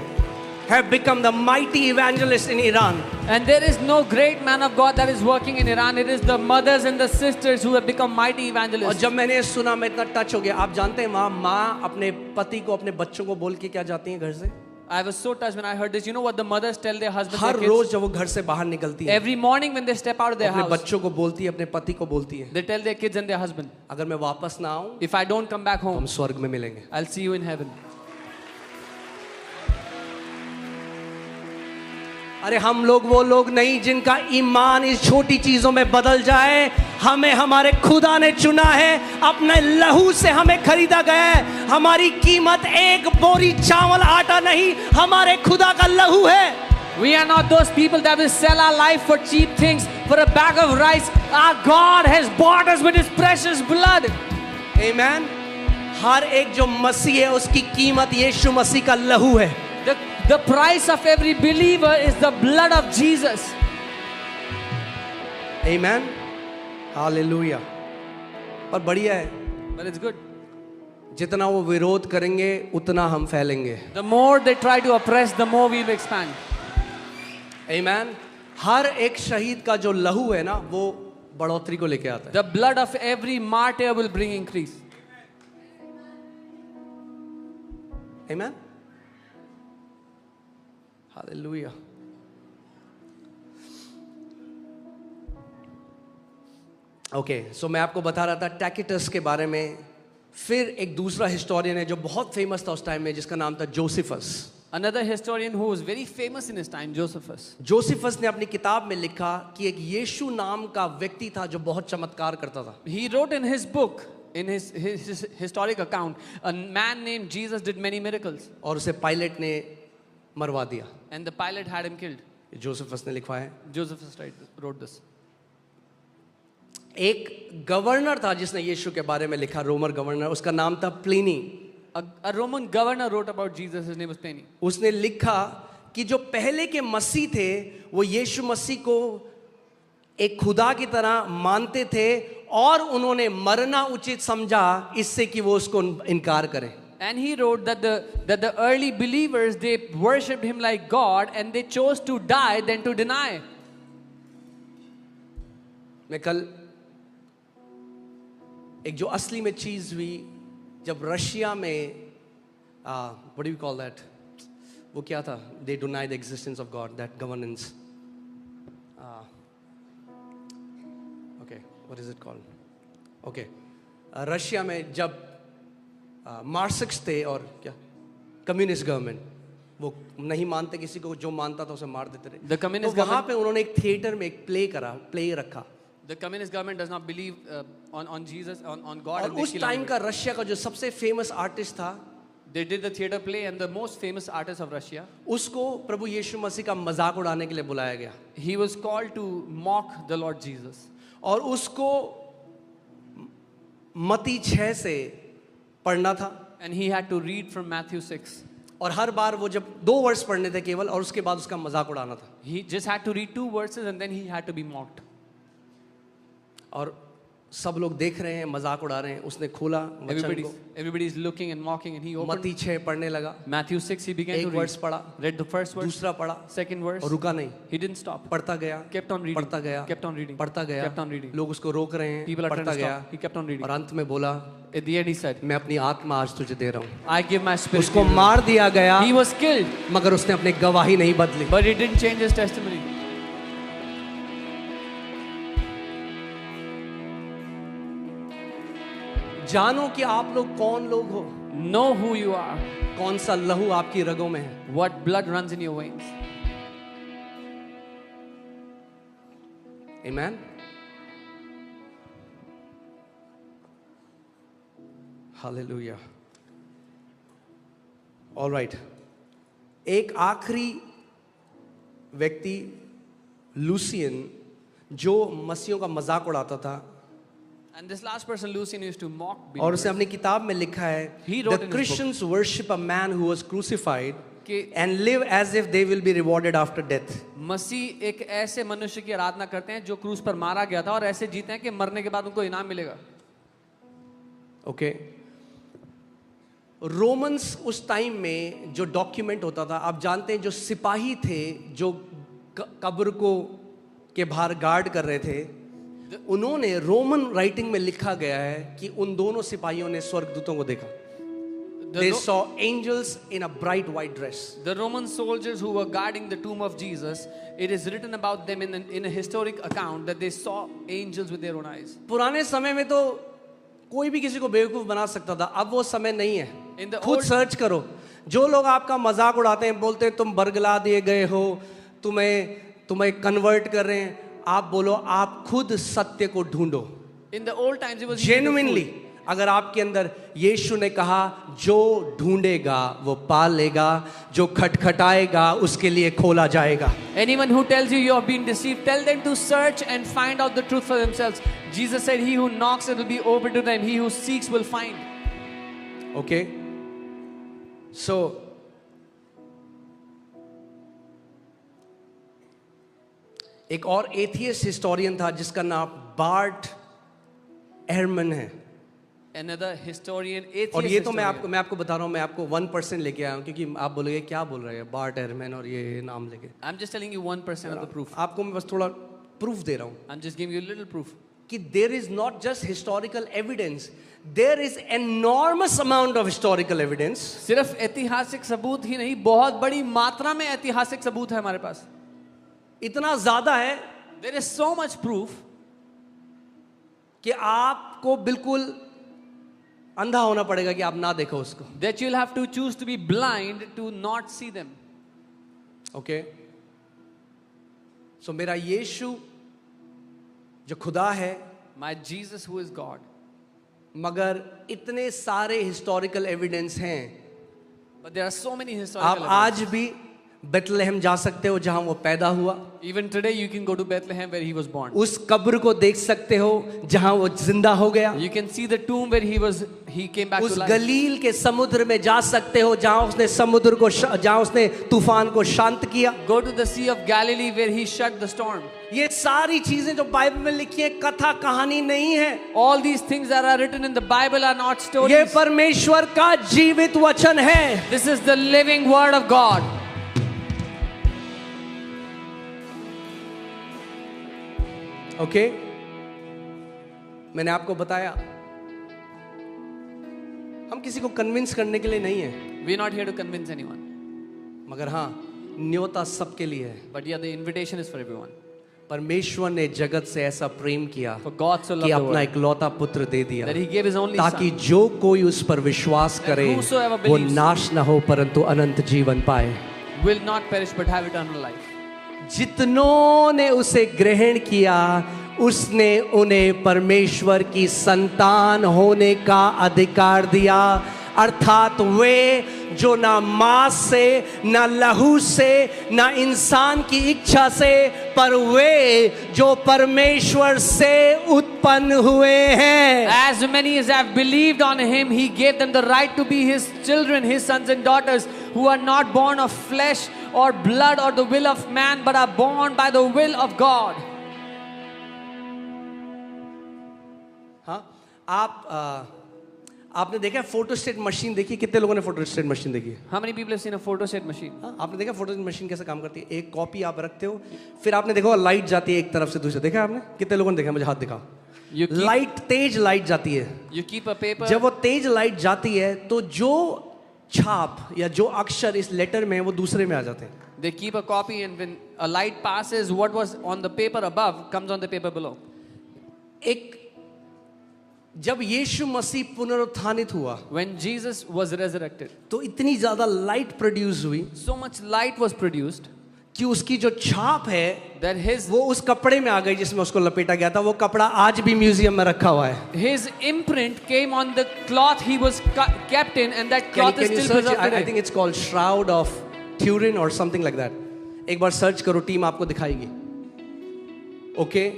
have become the mighty evangelists in Iran. And there is no great man of God that is working in Iran. It is the mothers and the sisters who have become mighty और evangelists. जब मैंने सुना मैं इतना touch हो गया। आप जानते हैं वहाँ माँ अपने पति को, अपने बच्चों को बोल के क्या जाती हैं घर से? I was so touched when I heard this. You know what the mothers tell their husbands, her their rose kids? जब वो घर से बाहर निकलती है, Every morning when they step out of their अपने house, बच्चों को बोलती है, अपने पति को बोलती है, they tell their kids and their husband, अगर मैं वापस ना आऊं if I don't come back तो हम home, स्वर्ग में मिलेंगे। I'll see you in heaven. अरे हम लोग वो लोग नहीं जिनका ईमान इस छोटी चीजों में बदल जाए। हमें हमारे खुदा ने चुना है, अपने लहू से हमें खरीदा गया है। हमारी कीमत एक बोरी चावल आटा नहीं, हमारे खुदा का लहू है। We are not those people that will sell our life for cheap things, for a bag of rice. Our God has bought us with His precious blood. आमीन। हर एक जो मसीह है उसकी कीमत यीशु मसीह का लहू है। The price of every believer is the blood of Jesus. आमीन, हालेलुया। और बढ़िया है, But it's good. जितना वो विरोध करेंगे उतना हम फैलेंगे। The more they try to oppress, the more we will expand. आमीन। हर एक शहीद का जो लहू है ना, वो बढ़ोतरी को लेके आता है। The blood of every martyr will bring increase. आमीन, हालेलुया। ओके, सो मैं आपको बता रहा था टैकिटस के बारे में। फिर एक दूसरा हिस्टोरियन है जो बहुत फेमस था उस टाइम में, जिसका नाम था Josephus. Another historian who was very famous in his time, Josephus. Josephus ने अपनी किताब में लिखा कि एक यीशु नाम का व्यक्ति था जो बहुत चमत्कार करता था। He wrote in his book, in his historic account, a man named Jesus did many miracles. और उसे पायलट ने मरवा दिया। And the pilot had him killed. Josephus ने लिखा है। Josephus wrote this. एक गवर्नर था जिसने यीशु के बारे में लिखा, रोमन गवर्नर, उसका नाम था Pliny. A Roman governor wrote about Jesus. His name was Pliny. उसने लिखा कि जो पहले के मसीह थे वो यीशु मसीह को एक खुदा की तरह मानते थे और उन्होंने मरना उचित समझा इससे कि वो उसको इनकार करें। And he wrote that the early believers, they worshipped him like God and they chose to die than to deny. मैं कल एक जो असली में चीज हुई जब रशिया में what do you call that, वो क्या था, they denied the existence of God, that governance, okay, what is it called, okay, Russia में जब मार्क्सिस्ट थे और क्या कम्युनिस्ट गवर्नमेंट, वो नहीं मानते किसी को, जो मानता था उसे मार देते थे। The communist तो वहाँ पे उन्होंने एक थिएटर में एक प्ले रखा। The communist government does not believe on Jesus, on God. और उस टाइम का रशिया का जो सबसे फेमस आर्टिस्ट था, they did the theater play and the most famous artist of Russia, उसको प्रभु यीशु मसीह का मजाक उड़ाने के लिए बुलाया गया। he was called to mock the Lord Jesus. और उसको मत्ती 6 से पढ़ना था। And he had to read from Matthew 6. और हर बार वो जब 2 वर्स पढ़ने थे केवल, और उसके बाद उसका मजाक उड़ाना था। He just had to read 2 verses and then he had to be mocked. और सब लोग देख रहे हैं, मजाक उड़ा रहे हैं। उसने खोला वचन को, Everybody's looking and mocking and he opened मत्ती 6 पढ़ने लगा। Matthew 6. He began to एक वर्स read. पढ़ा, Read the first verse, दूसरा पढ़ा, second verse. और रुका नहीं, He didn't stop. पढ़ता गया, Kept on reading. पढ़ता गया, Kept on reading. पढ़ता गया, Kept on reading. लोग उसको रोक रहे हैं, People are trying पढ़ता to गया, stop. He kept on reading. और अंत में बोला, At the end he said, मैं अपनी आत्मा आज तुझे दे रहा हूँ। I give my spirit. उसको to you. मार दिया गया, He was killed, मगर उसने अपनी गवाही नहीं बदली। but he didn't change his testimony. जानो कि आप लोग कौन लोग हो, Know who you are. कौन सा लहू आपकी रगों में है। What blood runs in your veins. Amen. Hallelujah. All right. एक आखिरी व्यक्ति लूसियन जो मसीहों का मजाक उड़ाता था, And this last person, Lucian, used to mock और believers. उसने अपनी किताब में लिखा है, He wrote the in his Christians worship a man who was crucified कि and live as if they will be rewarded after death. मसीह एक ऐसे मनुष्य की आराधना करते हैं जो क्रूस पर मारा गया था और ऐसे जीते हैं कि मरने के बाद उनको इनाम मिलेगा। ओके, रोमन्स उस टाइम में जो डॉक्यूमेंट होता था, आप जानते हैं जो सिपाही थे जो कब्र को के बाहर गार्ड कर रहे थे, उन्होंने रोमन राइटिंग में लिखा गया है कि उन दोनों सिपाहियों ने स्वर्गदूतों को देखा। They saw angels in a bright white dress. The Roman soldiers who were guarding the tomb of Jesus, it is written about them in a historic account that they saw angels with their own eyes. पुराने समय में तो कोई भी किसी को बेवकूफ बना सकता था, अब वो समय नहीं है। In the खुद old- सर्च करो, जो लोग आपका मजाक उड़ाते हैं, बोलते हैं तुम बरगला दिए गए हो, तुम्हें कन्वर्ट कर रहे हैं, आप बोलो आप खुद सत्य को ढूंढो। In the old times it was easy to genuinely fool. अगर आपके अंदर यीशु ने कहा जो ढूंढेगा वो पा लेगा, जो खटखटाएगा उसके लिए खोला जाएगा। Anyone who tells you have been deceived, tell them to search and find out the truth for themselves. Jesus said, he who knocks, it will be open to them. He who seeks will find. Okay, so एक और atheist historian था जिसका नाम BART एहरमन है। Another historian, atheist और ये तो मैं historian. आपको बता रहा हूँ, मैं आपको 1% लेके आया हूँ, क्योंकि आप बोलोगे क्या बोल रहे हैं बार्ट एहरमन और ये नाम लेके। I'm just telling you 1% of the proof. आपको मैं बस थोड़ा प्रूफ दे रहा हूँ I'm just giving you a little proof. कि there is not just historical evidence, there is enormous amount of historical evidence सिर्फ ऐतिहासिक सबूत ही नहीं, बहुत बड़ी मात्रा में ऐतिहासिक सबूत है हमारे पास. इतना ज्यादा है There is so much proof कि आपको बिल्कुल अंधा होना पड़ेगा कि आप ना देखो उसको. That you'll have to choose to be blind to not see them. Okay सो मेरा यीशु जो खुदा है, My Jesus who is God. मगर इतने सारे हिस्टोरिकल एविडेंस हैं. But there are so many आप historical आज भी बेथलेहम जा सकते हो जहां वो पैदा हुआ. Even today you can go to Bethlehem where he was born. उस कब्र को देख सकते हो जहां वो जिंदा हो गया. You can see the tomb where he came back उस to life. गलील के समुद्र में जा सकते हो जहां उसने समुद्र को जहां उसने तूफान को शांत किया. Go to the Sea of Galilee where he shut the storm. ये सारी चीजें जो बाइबल में लिखी है कथा कहानी नहीं है. All these things that are written in the Bible are not ये stories. परमेश्वर का जीवित वचन है. This is the living word of God. Okay मैंने आपको बताया हम किसी को कन्विंस करने के लिए नहीं है, We are not here to convince anyone. मगर हाँ न्योता सबके लिए है. But yeah, the invitation is for everyone. परमेश्वर ने जगत से ऐसा प्रेम किया For God so कि loved the अपना world इकलौता पुत्र दे दिया that he gave his only ताकि son. जो कोई उस पर विश्वास करे whosoever वो believes नाश न हो परंतु अनंत जीवन पाए. Will not perish but have eternal life. जितनों ने उसे ग्रहण किया उसने उन्हें परमेश्वर की संतान होने का अधिकार दिया. अर्थात वे जो ना मांस से ना लहू से ना इंसान की इच्छा से पर वे जो परमेश्वर से उत्पन्न हुए हैं. As many as have believed on him, he gave them the right to be his children, his sons and daughters, who are not born of flesh or blood or the will of man, but are born by the will of God. हाँ आपने देखा photostat machine देखी? कितने लोगों ने photostat machine देखी है? How many people have seen a photostat machine? हाँ, आपने देखा फोटोस्टेट मशीन कैसे काम करती है? एक कॉपी आप रखते हो, फिर आपने देखा लाइट जाती है एक तरफ से दूसरे. देखा आपने? कितने लोगों ने देखा? मुझे हाथ दिखाओ. लाइट तेज लाइट जाती है. You keep a paper. जब वो तेज लाइट जाती है तो जो छाप या जो अक्षर इस लेटर में है वो दूसरे में आ जाते हैं. They keep a copy, and when a light passes, what was on the paper above comes on the paper below. एक जब यीशु मसीह पुनरुत्थानित हुआ, When Jesus was resurrected, तो इतनी ज्यादा लाइट प्रोड्यूस हुई so much light was produced कि उसकी जो छाप है that वो उस कपड़े में आ गई जिसमें उसको लपेटा गया था. वो कपड़ा आज भी म्यूजियम में रखा हुआ है. his imprint came on the cloth he was kept in, and that cloth is still preserved I today. think it's called Shroud of Turin or something like that. एक बार सर्च करो, टीम आपको दिखाएगी. Okay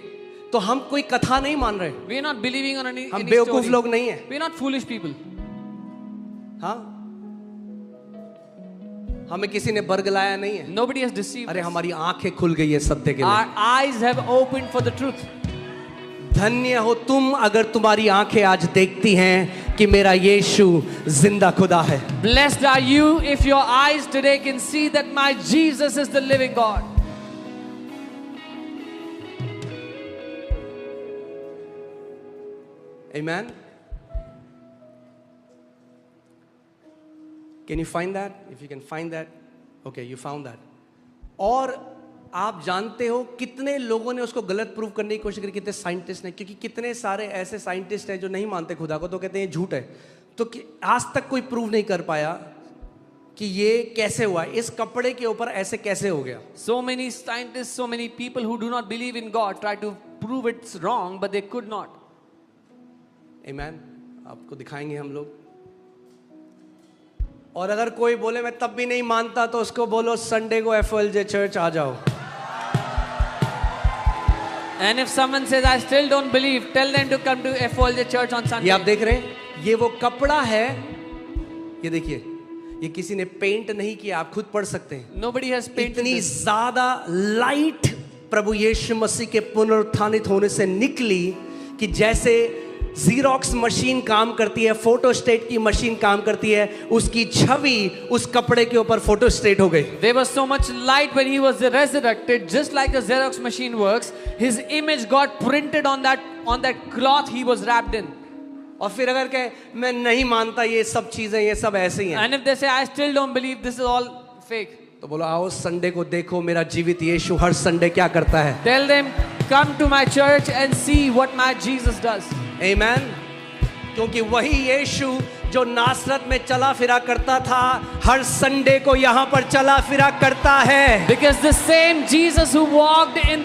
तो हम कोई कथा नहीं मान रहे. We are not believing on any हम any बेवकूफ story. लोग नहीं है. We are not foolish people. हाँ हमें किसी ने बरगलाया नहीं है. Nobody has deceived अरे us. हमारी आंखें खुल गई है सत्य के लिए. Our eyes have opened for the truth. धन्य हो तुम अगर तुम्हारी आंखें आज देखती हैं कि मेरा यीशु जिंदा खुदा है. Blessed are you if your eyes today can see that my Jesus is the living God. Amen. Can you find that? If you can find that, okay, you found that. और आप जानते हो कितने लोगों ने उसको गलत प्रूव करने की कोशिश की, कितने साइंटिस्ट ने, क्योंकि कितने सारे ऐसे साइंटिस्ट हैं जो नहीं मानते खुदा को, तो कहते हैं झूठ है. तो आज तक कोई प्रूव नहीं कर पाया कि ये कैसे हुआ, इस कपड़े के ऊपर ऐसे कैसे हो गया. So many scientists, so many people who do not believe in God try to prove it's wrong, but they could not. Amen. आपको दिखाएंगे हम लोग. और अगर कोई बोले मैं तब भी नहीं मानता तो उसको बोलो संडे को FOLJ चर्च आ जाओ. And if someone says I still don't believe, tell them to come to FOLJ church on Sunday. ये आप देख रहे हैं, ये वो कपड़ा है. ये देखिए, ये किसी ने पेंट नहीं किया, आप खुद पढ़ सकते हैं. Nobody has painted इतनी this. ज्यादा लाइट प्रभु यीशु मसीह के पुनरुत्थानित होने से निकली कि जैसे जीरोक्स मशीन काम करती है, फोटोस्टेट की मशीन काम करती है, उसकी छवि उस कपड़े के ऊपर फोटोस्टेट हो गई. There was so much light when he was resurrected, just like a Xerox machine works. His image got printed on that cloth he was wrapped in. और फिर अगर कहे मैं नहीं मानता ये सब चीजें, ये सब ऐसे ही हैं, And if they say I still don't believe, this is all fake. तो बोलो आओ संडे को देखो मेरा जीवित यीशु हर संडे क्या करता है. Tell them, come to my church and see what my Jesus does. Amen. क्योंकि वही यीशु जो नासरत में चला फिरा करता था हर संडे को यहाँ पर चला फिरा करता है. Because the same Jesus who walked in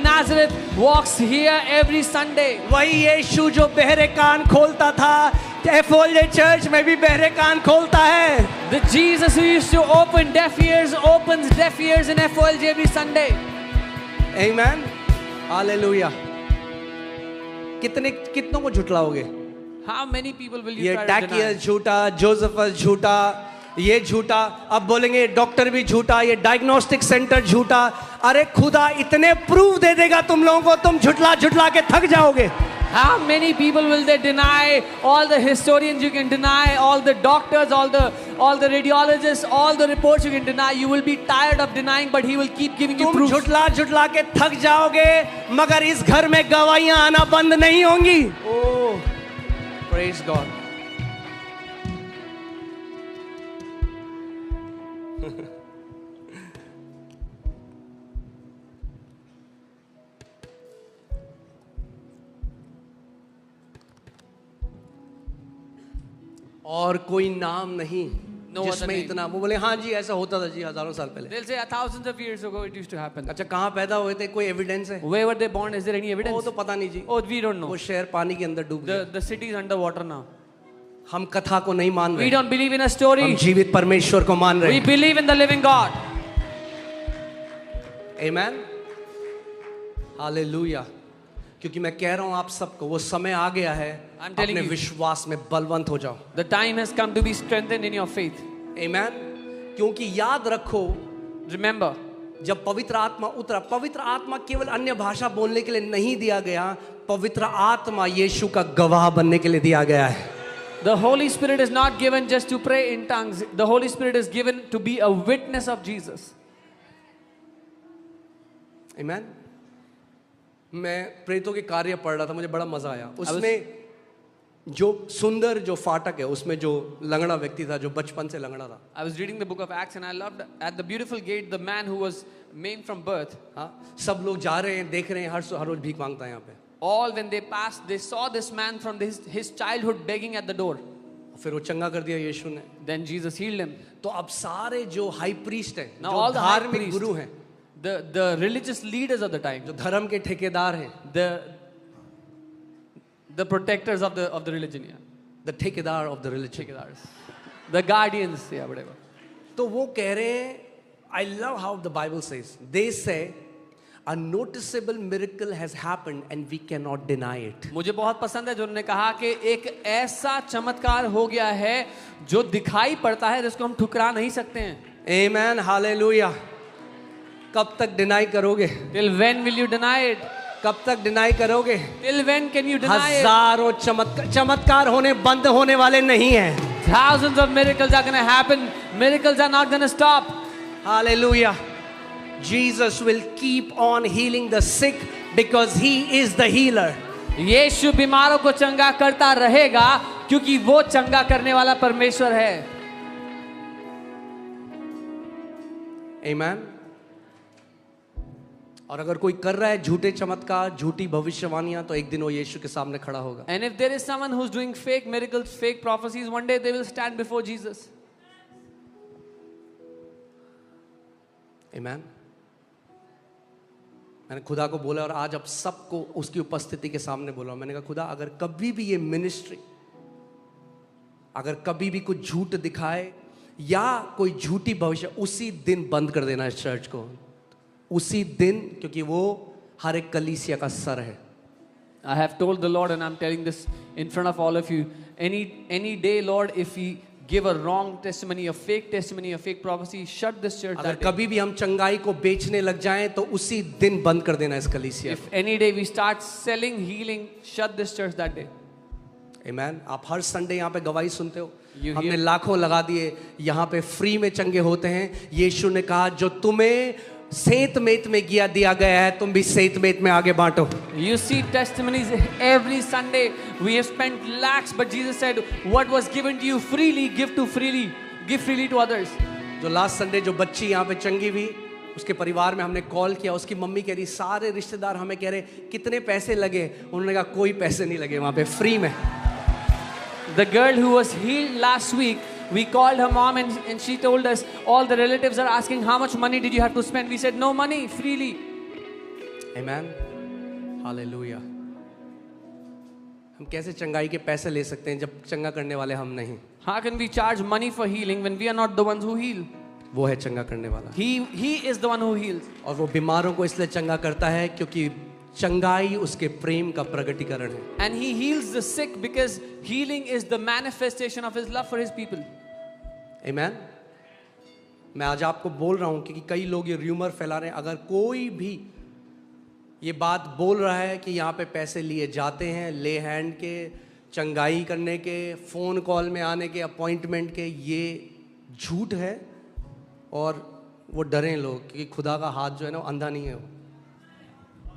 Nazareth walks here every Sunday. वही यीशु जो बहरे कान खोलता था एफओएलजे चर्च में भी बहरे कान खोलता है. The Jesus who used to open deaf ears opens deaf ears in FOLJ every Sunday. Amen. Hallelujah. कितनों को झुठलाओगे? How many people will you ये try to deny? टैकियस झूठा, जोसेफस झूठा, ये झूठा, अब बोलेंगे डॉक्टर भी झूठा, ये डायग्नोस्टिक सेंटर झूठा. अरे खुदा इतने प्रूफ दे देगा तुम लोगों को, तुम झुठला के थक जाओगे. How many people will they deny? All the historians you can deny, all the doctors, all the radiologists, all the reports you can deny. You will be tired of denying, but he will keep giving you proof. तुम झुठला के थक जाओगे, मगर इस घर में गवाहियां आना बंद नहीं होंगी. Oh, praise God. और कोई नाम नहीं जिसमें इतना. वो बोले हाँ जी ऐसा होता था जी हजारों साल पहले. They'll say thousands of years ago it used to happen. अच्छा कहाँ पैदा हुए थे, कोई एविडेंस है? Where were they born? Is there any evidence? वो तो पता नहीं जी. Oh, we don't know. वो शहर पानी के अंदर डूब गया. The city is underwater now. हम कथा को नहीं मान रहे. We don't believe in a story. हम जीवित परमेश्वर को मान रहे. We believe in the living God. Amen. Hallelujah. क्योंकि मैं कह रहा हूं आप सबको वो समय आ गया है अपने विश्वास में बलवंत हो जाओ. The time has come to be strengthened in your faith. Amen. क्योंकि याद रखो, remember, जब पवित्र आत्मा उतरा, पवित्र आत्मा केवल अन्य भाषा बोलने के लिए नहीं दिया गया, पवित्र आत्मा यीशु का गवाह बनने के लिए दिया गया है. The Holy Spirit is not given just to pray in tongues. The Holy Spirit is given to be a witness of Jesus. Amen. मैं प्रेतों के कार्य पढ़ रहा था, मुझे बड़ा मजा आया. उसमें जो सुंदर जो फाटक है उसमें जो लंगड़ा व्यक्ति था जो बचपन से लंगड़ा था. I was reading the book of Acts and I loved at the beautiful gate the man who was maimed from birth. हाँ, सब लोग जा रहे हैं, देख रहे हैं, हर रोज भीख मांगता है यहाँ पे. All when they passed, they saw this man from his childhood begging at the door. फिर वो चंगा कर दिया यीशु ने. Then Jesus healed him. तो अब सारे जो हाई प्रीस्ट हैं, Now जो all the high धार्मिक priests, गुरु हैं, the religious leaders of the time, जो धर्म के ठेकेदार हैं, the protectors of the religion, yeah, the ठेकेदार of the religion, the guardians, yeah, whatever. तो वो कह रहे हैं, I love how the Bible says, they say a noticeable miracle has happened and we cannot deny it. मुझे बहुत पसंद है जो उन्होंने कहा कि एक ऐसा चमत्कार हो गया है जो दिखाई पड़ता है जिसको हम ठुकरा नहीं सकते हैं. Amen, hallelujah. कब तक डिनाई करोगे? Till when will you deny it? कब तक डिनाई करोगे? Till when can you deny it? हजारों चमत्कार होने बंद होने वाले नहीं हैं. Thousands of miracles are going to happen. Miracles are not going to stop. Hallelujah. Jesus will keep on healing the sick because he is the healer. यीशु बीमारों को चंगा करता रहेगा क्योंकि वो चंगा करने वाला परमेश्वर है. Amen. और अगर कोई कर रहा है झूठे चमत्कार, झूठी भविष्यवाणियां, तो एक दिन वो यीशु के सामने खड़ा होगा. And if there is someone who's doing fake miracles, fake prophecies, one day they will stand before Jesus. Amen. मैंने खुदा को बोला और आज अब सबको उसकी उपस्थिति के सामने बोला. मैंने कहा खुदा अगर कभी भी ये मिनिस्ट्री, अगर कभी भी कुछ झूठ दिखाए या कोई झूठी भविष्य, उसी दिन बंद कर देना इस चर्च को. उसी दिन, क्योंकि वो हर एक कलीसिया का सर है. I have told the Lord and I'm telling this in front of all of you. Any day, Lord, if we give a wrong testimony, a fake testimony, a fake prophecy, shut this church अगर that day. कभी भी हम चंगाई को बेचने लग जाएं तो उसी दिन बंद कर देना इस कलीसिया. If any day we start selling healing, shut this church that day. Amen. आप हर संडे यहाँ पे गवाही सुनते हो. You हमने hear? लाखों लगा दिए, यहाँ पे फ्री में चंगे होते हैं. यीशु ने कहा जो तुम्हें सेत मेत में दिया गया है तुम भी सेत मेत में आगे बांटो. You see testimonies every Sunday. We have spent lakhs, but Jesus said, "What was given to you freely, give freely to others." जो लास्ट संडे जो बच्ची यहाँ पे चंगी हुई, उसके परिवार में हमने कॉल किया, उसकी मम्मी कह रही सारे रिश्तेदार हमें कह रहे कितने पैसे लगे, उन्होंने कहा कोई पैसे नहीं लगे, वहाँ पे फ्री में. The girl who was healed last week, we called her mom and she told us all the relatives are asking how much money did you have to spend. We said no money, freely. Amen. Hallelujah. हम कैसे चंगाई के पैसे ले सकते हैं जब चंगा करने वाले हम नहीं? How can we charge money for healing when we are not the ones who heal? वो है चंगा करने वाला. He is the one who heals. और वो बीमारों को इसलिए चंगा करता है क्योंकि चंगाई उसके प्रेम का प्रगटीकरण है. And he heals the sick because healing is the manifestation of his love for his people. Amen. मैं आज आपको बोल रहा हूं क्योंकि कई लोग ये र्यूमर फैला रहे हैं. अगर कोई भी ये बात बोल रहा है कि यहाँ पे पैसे लिए जाते हैं, ले हैंड के, चंगाई करने के, फोन कॉल में आने के, अपॉइंटमेंट के, ये झूठ है. और वो डरें लोग क्योंकि खुदा का हाथ जो है ना वो अंधा नहीं है. वो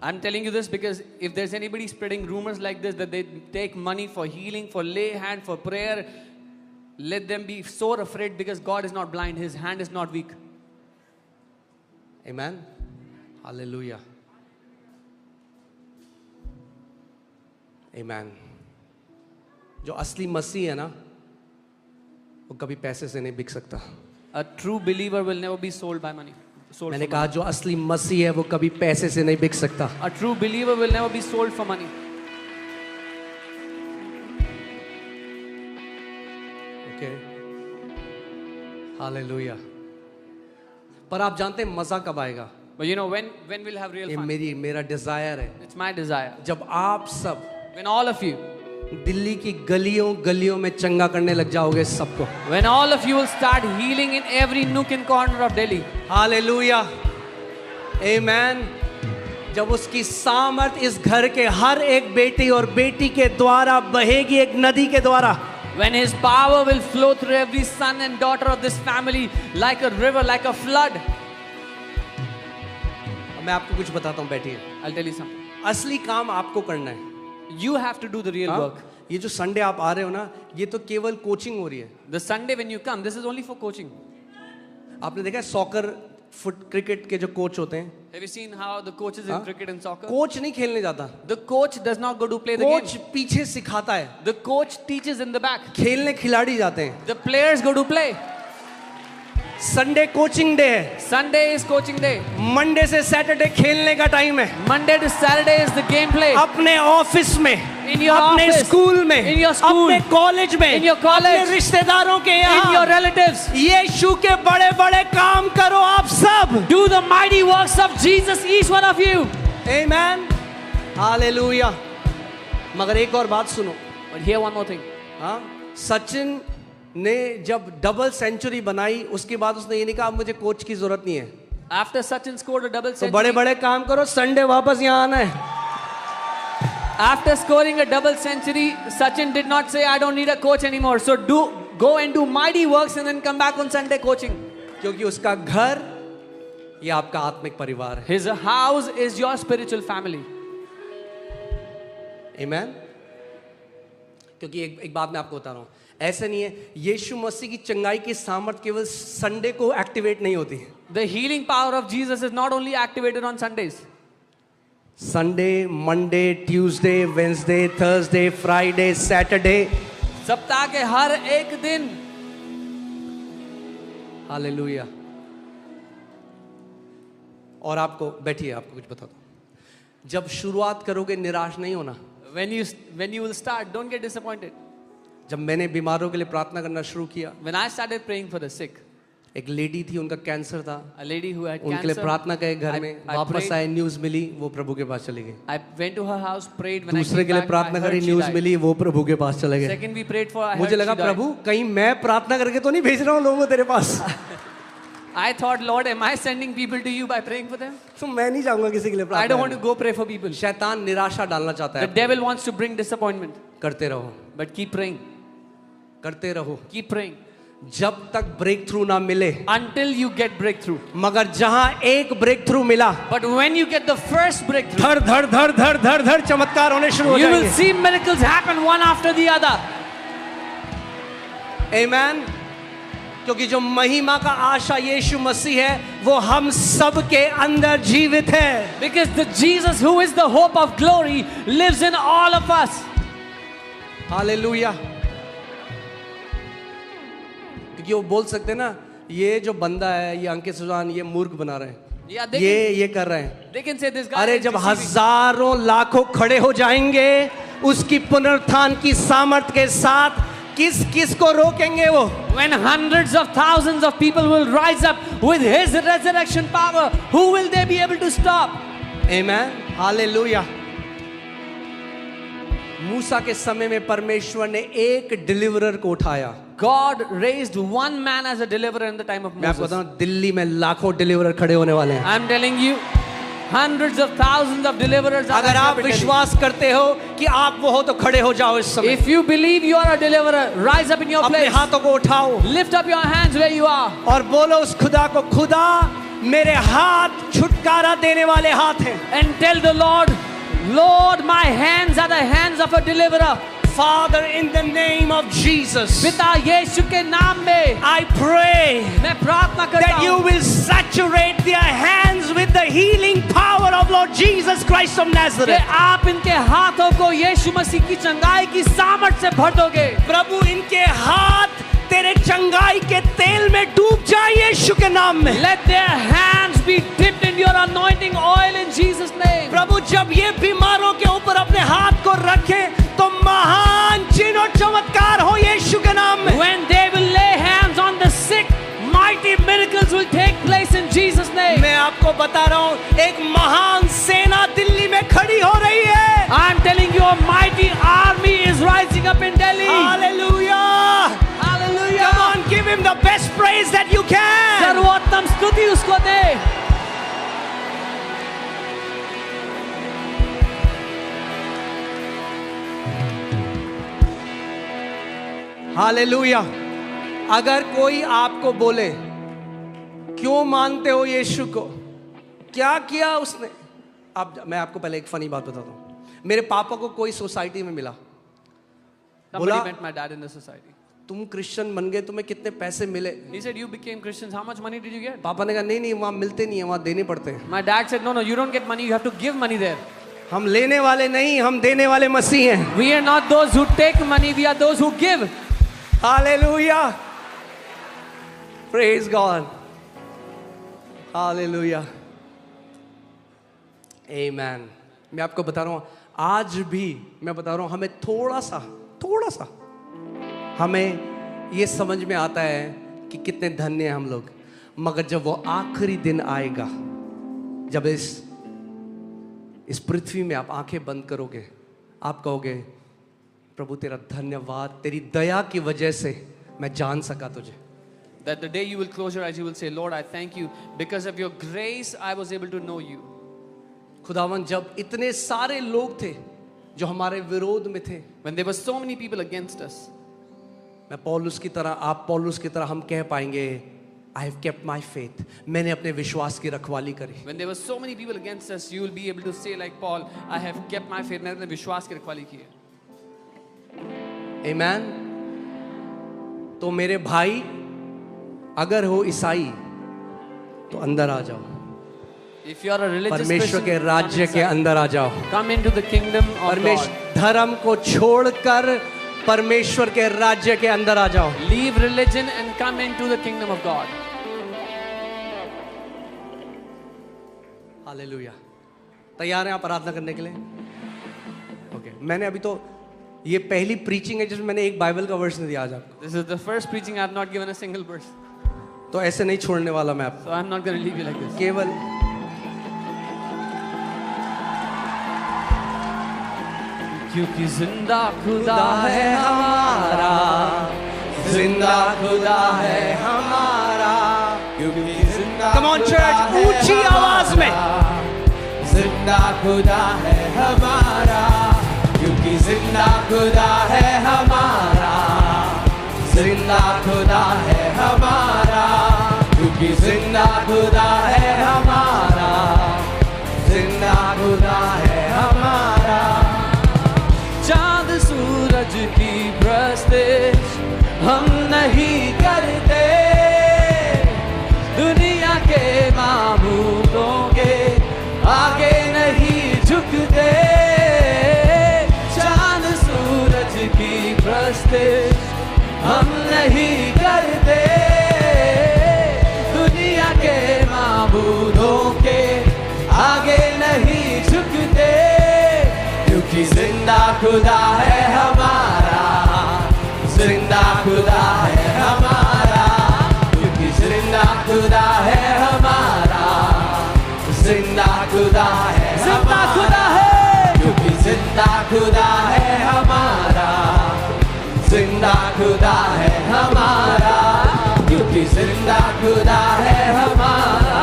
I'm telling you this because if there's anybody spreading rumors like this that they take money for healing, for lay hand, for prayer, let them be so afraid because God is not blind, his hand is not weak. Amen. Hallelujah. Amen. जो असली मसीह है ना वो कभी पैसे से नहीं बिक सकता. A true believer will never be sold by money. मैंने कहा जो असली मसीह है वो कभी पैसे से नहीं बिक सकता. A true believer will never be sold for money. Okay. Hallelujah. पर आप जानते हैं मजा कब आएगा? But you know when we'll have real ये fun. मेरा डिजायर है. It's my desire. जब आप सब When all of you, Delhi की गलियों में चंगा करने लग जाओगे सबको. when all of you will start healing in every nook and corner of Delhi. Hallelujah. Amen. जब उसकी सामर्थ इस घर के हर एक बेटी और बेटी के द्वारा बहेगी एक नदी के द्वारा. When his power will flow through every son and daughter of this family like a river, like a flood. मैं आपको कुछ बताता हूँ, बैठिए. I'll tell you something. असली काम आपको करना है. You have to do the real work. ये जो संडे आप आ रहे हो ना, ये तो केवल कोचिंग हो रही है. The Sunday when you come, this is only for coaching. आपने देखा है सॉकर, फुट क्रिकेट के जो कोच होते हैं, Have you seen how the coaches in cricket and soccer? Coach नहीं खेलने जाता. The coach does not go to play the game. Coach पीछे सिखाता है. The coach teaches in the back. खेलने खिलाड़ी जाते हैं. The players go to play. Sunday coaching day है. Sunday is coaching day. Monday से सैटरडे खेलने का टाइम है. Monday to Saturday is the game play. अपने ऑफिस में, In your अपने office, स्कूल में, in your school, अपने कॉलेज में, in your college, अपने रिश्तेदारों के In your यहाँ relatives. यीशु के बड़े बड़े काम करो आप सब. Do the mighty works of Jesus, each one of you. Amen. Hallelujah. मगर एक और बात सुनो. But here one more thing. हाँ, सचिन ने जब डबल सेंचुरी बनाई उसके बाद उसने ये नहीं कहा मुझे कोच की जरूरत नहीं है. After Sachin scored a double तो century. बड़े बड़े काम करो, संडे वापस यहाँ आना है. After scoring a double century, Sachin did not say, I don't need a coach anymore. So go and do mighty works and then come back on Sunday coaching. क्योंकि उसका घर ये आपका आत्मिक परिवार है. His house is your spiritual family. आमेन. क्योंकि एक बात मैं आपको बता रहा हूँ, ऐसा नहीं है यीशु मसीह की चंगाई की सामर्थ केवल संडे को एक्टिवेट नहीं होती. The healing power of Jesus is not only activated on Sundays. Sunday, Monday, Tuesday, Wednesday, Thursday, Friday, Saturday, सप्ताह के हर एक दिन. हालेलुया. और आपको बैठिए, आपको कुछ बताता हूँ. जब शुरुआत करोगे निराश नहीं होना. When you will start, don't get disappointed. जब मैंने बीमारों के लिए प्रार्थना करना शुरू किया, When I started praying for the sick, एक लेडी थी, उनका कैंसर था, a lady who had उनके लिए cancer, प्रार्थना करे घर में, I वापस prayed. आए, न्यूज मिली, वो प्रभु के पास चले गए. I went to her house, prayed. When I दूसरे came के लिए back, प्रार्थना I करी, heard she न्यूज died. मिली, वो प्रभु के पास चले गए. Second we prayed for, I heard मुझे लगा she died. प्रभु कहीं मैं प्रार्थना करके तो नहीं भेज रहा हूँ लोगों को तेरे पास. I thought, Lord, am I sending people to you by praying for them? तो मैं नहीं चाहूंगा किसी के लिए I don't want to प्रार्थना. go pray for people. शैतान निराशा डालना चाहता The है. devil wants to bring disappointment. करते रहो, But keep praying. करते रहो, Keep praying. जब तक ब्रेक थ्रू ना मिले. Until you get breakthrough. मगर जहां एक ब्रेक थ्रू मिला, But when you get the first breakthrough, धड़ धड़ धड़ धड़ धड़ धड़ चमत्कार होने शुरू हो you will जाएंगे. see miracles happen one after the other. आमेन. क्योंकि जो महिमा का आशा यीशु मसीह है वो हम सब के अंदर जीवित है। Because the Jesus who is the hope of glory lives in all of us. Hallelujah. क्योंकि वो बोल सकते हैं ना, ये जो बंदा है, ये अंकित सुजान, ये मूर्ख बना रहे हैं, Yeah, ये कर रहे हैं। they can say this guy. अरे is जब deceiving. हजारों लाखों खड़े हो जाएंगे उसकी पुनरुत्थान की सामर्थ के साथ, किस किस को रोकेंगे वो? When hundreds of thousands of people will rise up with his resurrection power, who will they be able to stop? Amen, hallelujah. मूसा के समय में परमेश्वर ने एक डिलीवरर को उठाया। God raised one man as a deliverer in the time of मैं आपको Moses. बताऊं, दिल्ली में लाखों डिलीवरर खड़े होने वाले हैं। I'm telling you, hundreds of thousands of deliverers are अगर rising आप up in Delhi. विश्वास करते हो कि आप वो हो तो खड़े हो जाओ इस समय। If you believe you are a deliverer, rise up in your अपने place. हाथों को उठाओ Lift up your hands where you are. और बोलो उस खुदा को, खुदा मेरे हाथ छुटकारा देने वाले हाथ हैं। And tell the Lord, Lord, my hands are the hands of a deliverer. Father, in the name of Jesus, पिता यीशु के नाम में I pray मैं प्रार्थना करता that you हूँ will saturate their hands with the healing power of Lord Jesus Christ of कि Nazareth. आप इनके हाथों को यीशु मसीह की चंगाई की सामर्थ से भर दोगे। प्रभु, इनके हाथ तेरे चंगाई के तेल में डूब जाए यीशु के नाम में। Let their hands be dipped in your anointing oil in Jesus' name. प्रभु, जब ये बीमारों के ऊपर अपने हाथ को रखें तो महान चिन्ह और चमत्कार हो यीशु के नाम में। When they will lay hands on the sick, mighty miracles will take place in Jesus' name. मैं आपको बता रहा हूँ, एक महान सेना दिल्ली में खड़ी हो रही है। I'm telling you, a mighty army is rising up in Delhi. Hallelujah! Hallelujah. Come on, give him the best praise that you can. सर्वोत्तम स्तुति उसको दे। हालेलुया। अगर कोई आपको बोले, क्यों मानते हो यीशु को, क्या किया उसने? मैं आपको पहले एक फनी बात बताता हूँ। मेरे पापा को कोई सोसाइटी में मिला, Somebody met my dad in the society. तुम क्रिश्चियन बन गए, तुम्हें कितने पैसे मिले? He said, you became Christians. How much money did you get? पापा ने कहा, नहीं नहीं, वहाँ मिलते नहीं है, वहाँ देने पड़ते हैं। My dad said, no, no, you don't get money. You have to give money there. हम लेने वाले नहीं, हम देने वाले मसीह हैं। We are not those who take money. We are those who give. Hallelujah. Praise God. Hallelujah. Amen. मैं आपको बता रहा हूँ, आज भी मैं बता रहा हूँ, हमें थोड़ा सा हमें ये समझ में आता है कि कितने धन्य हैं हम लोग। मगर जब वो आखिरी दिन आएगा, जब इस पृथ्वी में आप आंखें बंद करोगे, आप कहोगे, प्रभु तेरा धन्यवाद, तेरी दया की वजह से मैं जान सका तुझे। That the day you will close your eyes, you will say, Lord, I thank you. Because of your grace, I was able to know you. खुदावन, जब इतने सारे लोग थे जो हमारे विरोध में थे, When there were so many people against us, मैं पौलुस की तरह, आप पौलुस की तरह हम कह पाएंगे, I have kept my faith. मैंने अपने विश्वास की रखवाली करी। when there were so many people against us, you will be able to say like Paul, I have kept my faith. मैंने अपने विश्वास की रखवाली की है। Amen. तो मेरे भाई, अगर हो ईसाई तो अंदर आ जाओ, If you are a religious परमेश्वर Christian, के राज्य के अंदर आ जाओ। come into the kingdom of God. परमेश्वर धर्म को छोड़कर परमेश्वर के राज्य के अंदर आ जाओ। Leave religion and come into the kingdom of God. Hallelujah. तैयार हैं आप आराधना करने के लिए? ओके, मैंने अभी तो ये पहली प्रीचिंग है जिसमें मैंने एक बाइबल का वर्स नहीं दिया आज आपको, This is the first preaching I have not given a single verse. तो ऐसे नहीं छोड़ने वाला मैं आपको। So I'm not going to leave you like this. केवल क्योंकि जिंदा खुदा है हमारा, जिंदा खुदा है हमारा, क्योंकि जिंदा Come on church, ऊंची आवाज में, जिंदा खुदा है हमारा, क्योंकि जिंदा खुदा है हमारा, जिंदा खुदा है हमारा, क्योंकि जिंदा खुदा है हमारा, जिंदा खुदा है हमारा। चांद सूरज की प्रस्तिश हम नहीं करते, नहीं झुकते, क्योंकि जिंदा खुदा है हमारा, जिंदा खुदा है हमारा, क्योंकि जिंदा खुदा है हमारा, जिंदा खुदा है, जिंदा खुदा है, क्योंकि जिंदा खुदा है हमारा, जिंदा खुदा है हमारा, क्योंकि जिंदा खुदा है हमारा,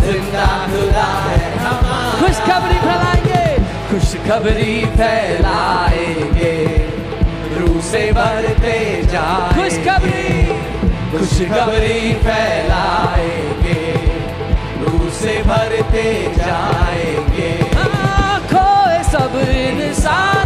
जिंदा खुदा है हमारा। खुशखबरी फैलाएंगे, खुशखबरी फैलाएंगे, रूह से भरते जाएंगे, खुशखबरी, खुशखबरी फैलाएंगे, रूह से भरते जाएंगे। खोए सब इंसान